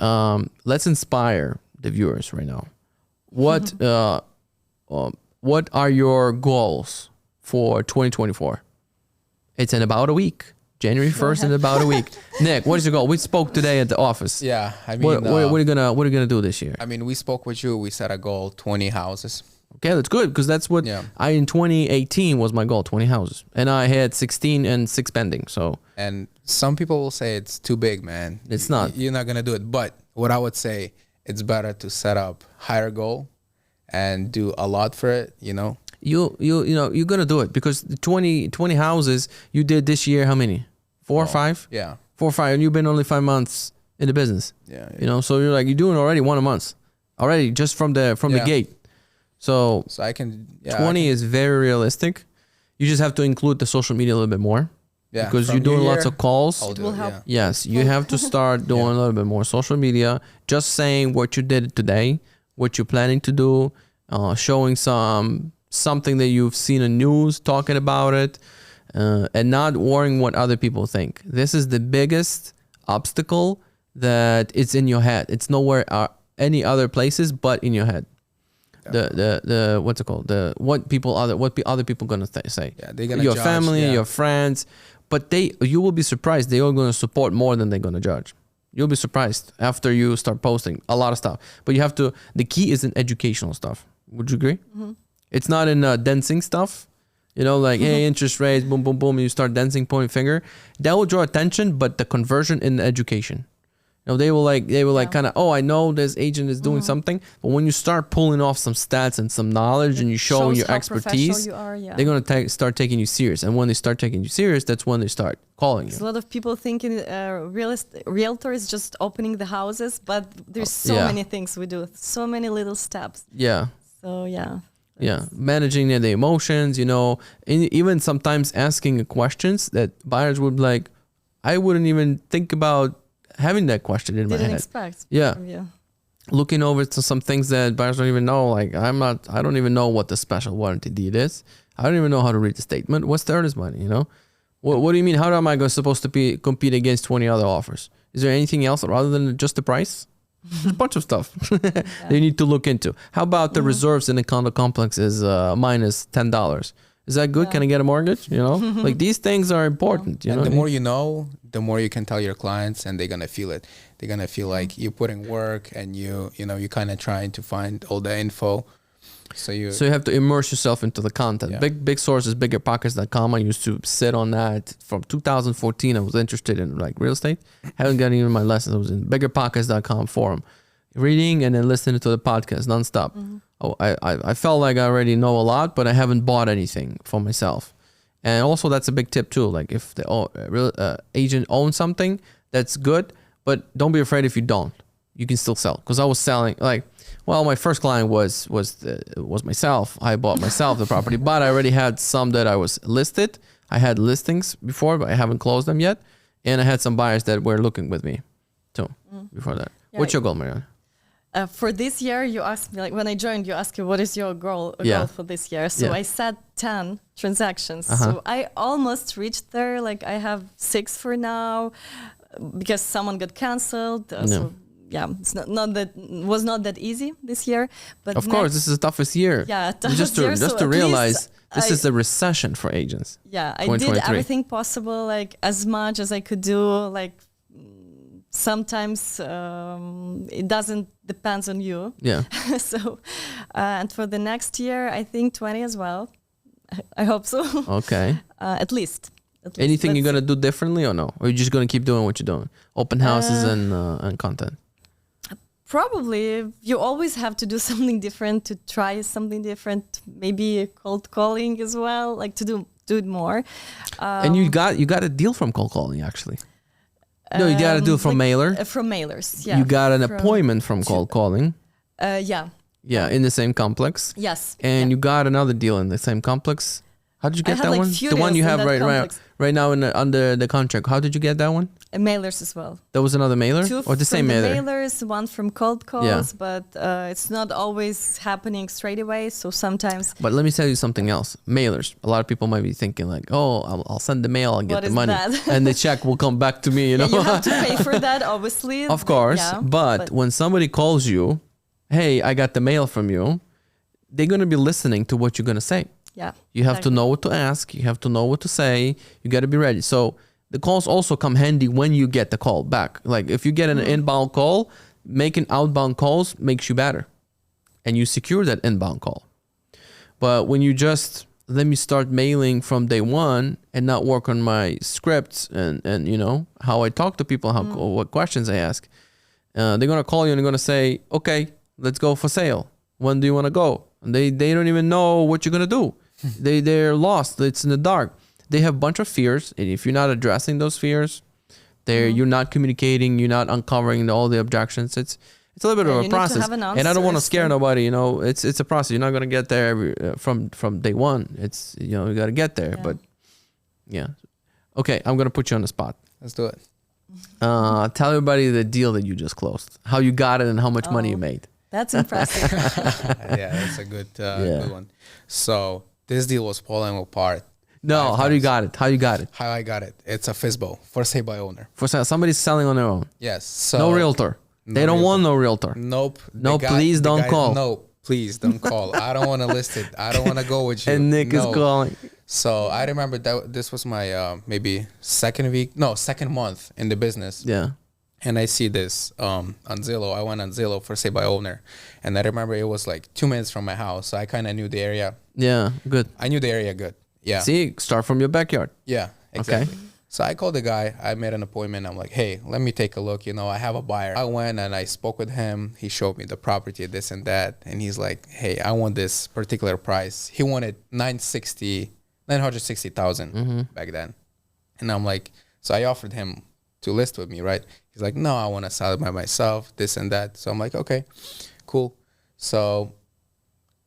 Let's inspire the viewers right now. What are your goals for 2024? It's in about a week. January 1st in about a week. Nick, what is your goal? We spoke today at the office. Yeah, I mean, What are you gonna do this year? I mean, we spoke with you. We set a goal, 20 houses. Okay, that's good because that's what I in 2018 was my goal, 20 houses, and I had 16 and 6 pending. So, and some people will say it's too big, man. It's not. You're not gonna do it. But what I would say, it's better to set up higher goal and do a lot for it. You know, you're gonna do it because the 20 houses you did this year. How many? 4 or 5? Yeah, 4 or 5, and you've been only 5 months in the business. Yeah. You know, so you're doing already one a month already just from the gate. So I can 20 is very realistic. You just have to include the social media a little bit more. Yeah, because you're doing lots of calls. I'll do Will it, help. yeah. Yes, you have to start doing a little bit more social media. Just saying what you did today, what you're planning to do, showing something that you've seen in news, talking about it, and not worrying what other people think. This is the biggest obstacle that it's in your head. It's nowhere any other places but in your head. The what's it called? What other people gonna say? Yeah, they're gonna your judge, family, yeah. your friends, but you will be surprised. They are gonna support more than they're gonna judge. You'll be surprised after you start posting a lot of stuff. But you have to. The key is in educational stuff. Would you agree? Mm-hmm. It's not in dancing stuff. You know, like hey, interest rates, boom, boom, boom. And you start dancing, pointing finger. That will draw attention, but the conversion in the education. You know, they will kind of, I know this agent is doing something, but when you start pulling off some stats and some knknowledge and you showing your expertise, they're going to start taking you serious. And when they start taking you serious, that's when they start calling you. A lot of people thinking realtor is just opening the houses, but there's so many things we do, so many little steps. Yeah. So yeah, managing the emotions, you know, even sometimes asking questions that buyers would be like, I wouldn't even think about having that question in my head. Didn't expect. Yeah. From you. Looking over to some things that buyers don't even know. Like I don't even know what the special warranty deed is. I don't even know how to read the statement. What's the earnest money, you know? What do you mean? How am I supposed to compete against 20 other offers? Is there anything else other than just the price? There's a bunch of stuff they need to look into. How about the reserves in the condo complex is minus $10? Is that good? Can I get a mortgage? You know, like these things are important. You know, the more you know, the more you can tell your clients, and they're gonna feel it. They're gonna feel like you put in work, and you're kind of trying to find all the info. So you have to immerse yourself into the content. Yeah. Big source is biggerpockets.com. I used to sit on that from 2014. I was interested in real estate. Haven't gotten even my lessons. I was in biggerpockets.com forum, reading and then listening to the podcast nonstop. I felt like I already know a lot, but I haven't bought anything for myself. And also that's a big tip too. Like if the agent owns something, that's good, but don't be afraid if you don't. You can still sell. Because I was selling my first client was myself. I bought myself the property, but I already had some that I was listed. I had listings before, but I haven't closed them yet. And I had some buyers that were looking with me too before that. Yeah, what's your goal, Marianne? For this year, you asked me, when I joined, you asked me, what is your goal for this year? So I said 10 transactions. So I almost reached there. Like I have 6 for now because someone got canceled. So it's not that easy this year. But of course, this is the toughest year. Yeah, just to realize this is a recession for agents. Yeah, I did everything possible, like as much as I could do. Like sometimes it doesn't depends on you. Yeah. So, and for the next year, I think 20 as well. I hope so. Okay. At least. Anything you're gonna do differently or no? Or you're just gonna keep doing what you're doing? Open houses and content. Probably. You always have to do something different, to try something different. Maybe cold calling as well, like to do it more. And you got a deal from cold calling actually. No, you got a deal from mailer. From mailers, yeah. You got an appointment from cold calling. Yeah. Yeah, in the same complex. Yes. And you got another deal in the same complex. How did you get that one? The one you have right now under the contract. How did you get that one? Mailers as well. There was another mailer Two or the same from mailer? mailers, one from cold calls, but it's not always happening straight away. So sometimes. But let me tell you something else. Mailers. A lot of people might be thinking like, oh, I'll send the mail, I'll get What the is money. that? And the check will come back to me, you know? Yeah, you have to pay for that, obviously. Of course. Yeah, but when somebody calls you, hey, I got the mail from you, they're going to be listening to what you're going to say. Yeah. You have to know what to ask. You have to know what to say. You got to be ready. So the calls also come handy when you get the call back. Like if you get an inbound call, making outbound calls makes you better. And you secure that inbound call. But when you just let me start mailing from day one and not work on my scripts and you know, how I talk to people, what questions I ask, they're going to call you and they're going to say, okay, let's go for sale. When do you want to go? And they don't even know what you're going to do. They're lost. It's in the dark. They have a bunch of fears. And if you're not addressing those fears, you're not communicating, you're not uncovering all the objections. It's a little bit of a process. And I don't want to scare nobody, you know, it's a process. You're not going to get there from day one. It's, you know, you got to get there, but yeah. Okay. I'm going to put you on the spot. Let's do it. Tell everybody the deal that you just closed, how you got it and how much money you made. That's impressive. Yeah, that's a good one. So this deal was falling apart. No, how do you got it? How you got it? How I got it? It's a FISBO, for sale by owner. For sale, somebody's selling on their own. Yes. So No realtor. They don't want no realtor. Nope. No, please don't call. No, please don't call. I don't want to list it. I don't want to go with you. And Nick is calling. So I remember that this was my maybe second month in the business. Yeah. And I see this on Zillow. I went on Zillow for sale by owner. And I remember it was like 2 minutes from my house. So I kind of knew the area. Yeah, good. I knew the area good. Yeah. See, start from your backyard. Yeah, exactly. Okay. So I called the guy. I made an appointment. I'm like, hey, let me take a look. You know, I have a buyer. I went and I spoke with him. He showed me the property, this and that. And he's like, hey, I want this particular price. He wanted 960,000 back then. And I'm like, so I offered him to list with me, right? He's like, no, I want to sell it by myself, this and that. So I'm like, okay, cool. So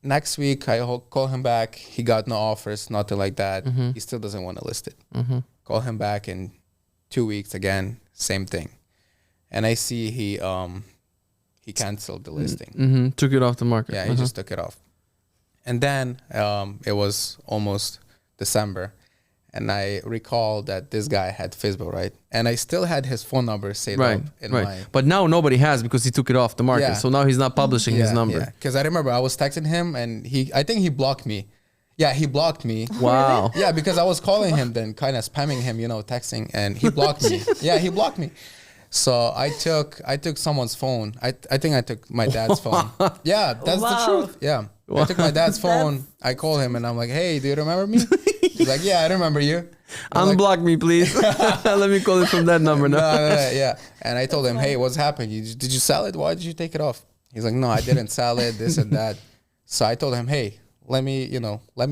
next week, I call him back. He got no offers, nothing like that. He still doesn't want to list it. Call him back in 2 weeks again, same thing. And I see he canceled the listing. Took it off the market. Yeah, he just took it off. And then it was almost December. And I recall that this guy had FISBO, right? And I still had his phone number saved up in my... But now nobody has because he took it off the market. Yeah. So now he's not publishing his number. Yeah, because I remember I was texting him and I think he blocked me. Yeah, he blocked me. Wow. Yeah, because I was calling him then kind of spamming him, you know, texting, and he blocked me. Yeah, he blocked me. So I took someone's phone. I think I took my dad's phone. Yeah, that's the truth. Yeah. I took my dad's phone. I called him and I'm like, hey, do you remember me? He's like, yeah, I remember you. Unblock me, please. Let me call it from that number now. No, yeah. And I told him, hey, what's happened? Did you sell it? Why did you take it off? He's like, no, I didn't sell it, this and that. So I told him, hey, let me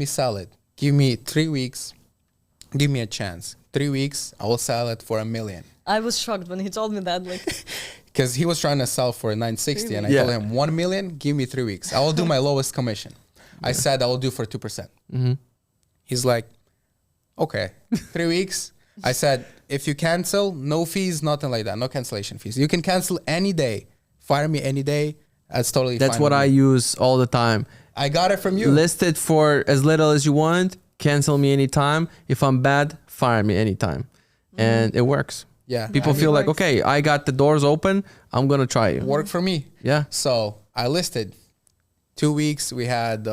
sell it. Give me 3 weeks. Give me a chance. 3 weeks, I will sell it for $1 million. I was shocked when he told me that. Like, because he was trying to sell for 960, and I told him 1 million. Give me 3 weeks. I will do my lowest commission. I said I will do for 2%. He's like, okay, 3 weeks. I said, if you cancel, no fees, nothing like that, no cancellation fees. You can cancel any day, fire me any day. That's totally fine. That's what I use all the time. I got it from you. List it for as little as you want. Cancel me anytime. If I'm bad, fire me anytime. And it works. Yeah. People feel like, okay, I got the doors open. I'm going to try it. Work for me. Yeah. So I listed 2 weeks. We had,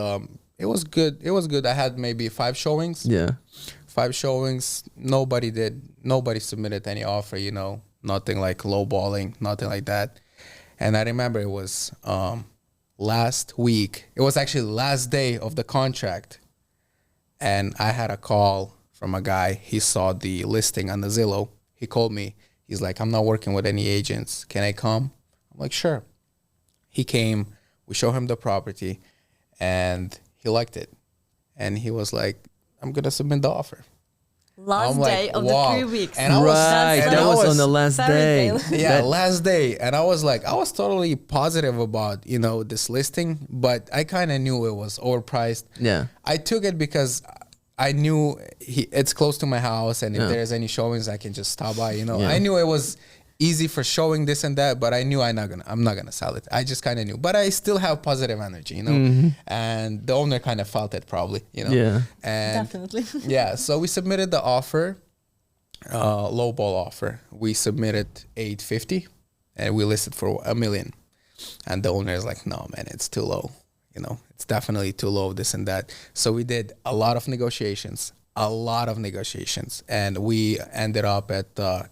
it was good. It was good. I had maybe 5 showings. Yeah. 5 showings. Nobody submitted any offer, you know, nothing like lowballing, nothing like that. And I remember it was last week. It was actually the last day of the contract. And I had a call from a guy. He saw the listing on the Zillow. He called me. He's like, I'm not working with any agents. Can I come? I'm like, sure. He came. We showed him the property. And he liked it. And he was like, I'm going to submit the offer. last day of the 3 weeks. And I was, that was on the last day. Yeah, last day. And I was like, I was totally positive about, you know, this listing, but I kind of knew it was overpriced. Yeah. I took it because I knew it's close to my house, and if there's any showings, I can just stop by. I knew it was easy for showing this and that, but I knew I'm not gonna sell it. I just kind of knew, but I still have positive energy, and the owner kind of felt it probably, Yeah, and Definitely. yeah. So we submitted the offer, low ball offer. We submitted 850, and we listed for $1 million, and the owner is like, no man, it's too low. It's definitely too low, this and that. So we did a lot of negotiations, and we ended up at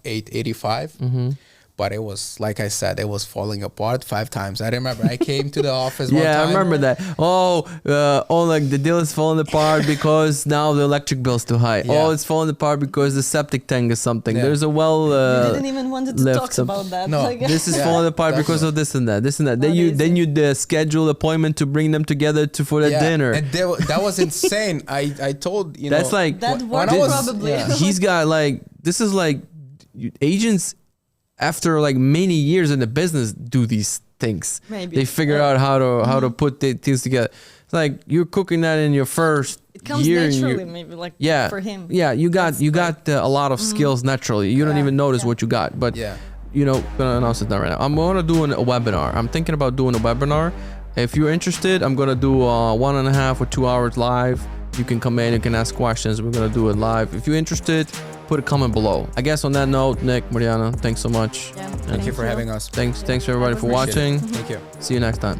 885. But it was, like I said, it was falling apart 5 times. I remember I came to the office one time. I remember that. Like the deal is falling apart because now the electric bill's too high. Yeah. It's falling apart because the septic tank is something. Yeah. There's a well. We didn't even want to talk about that. No. This is falling apart because of this and that. Then you schedule appointment to bring them together for the dinner. And that was insane. I told That's like that when worked I was- probably. yeah. he's got like this is like agents after like many years in the business do these things. Maybe. They figure out how to put the things together. It's like you're cooking that in your first It comes year. naturally, maybe like for him. Yeah, you got a lot of skills naturally. You don't even notice what you got, but gonna announce it now right now. I'm gonna do a webinar. I'm thinking about doing a webinar. If you're interested, I'm gonna do 1.5 or 2 hours live. You can come in, you can ask questions. We're gonna do it live. If you're interested, put a comment below. I guess on that note, Nick, Mariana, thanks so much. Yeah, Thank you for having us. Thanks everybody for Appreciate watching. it. Thank you. See you next time.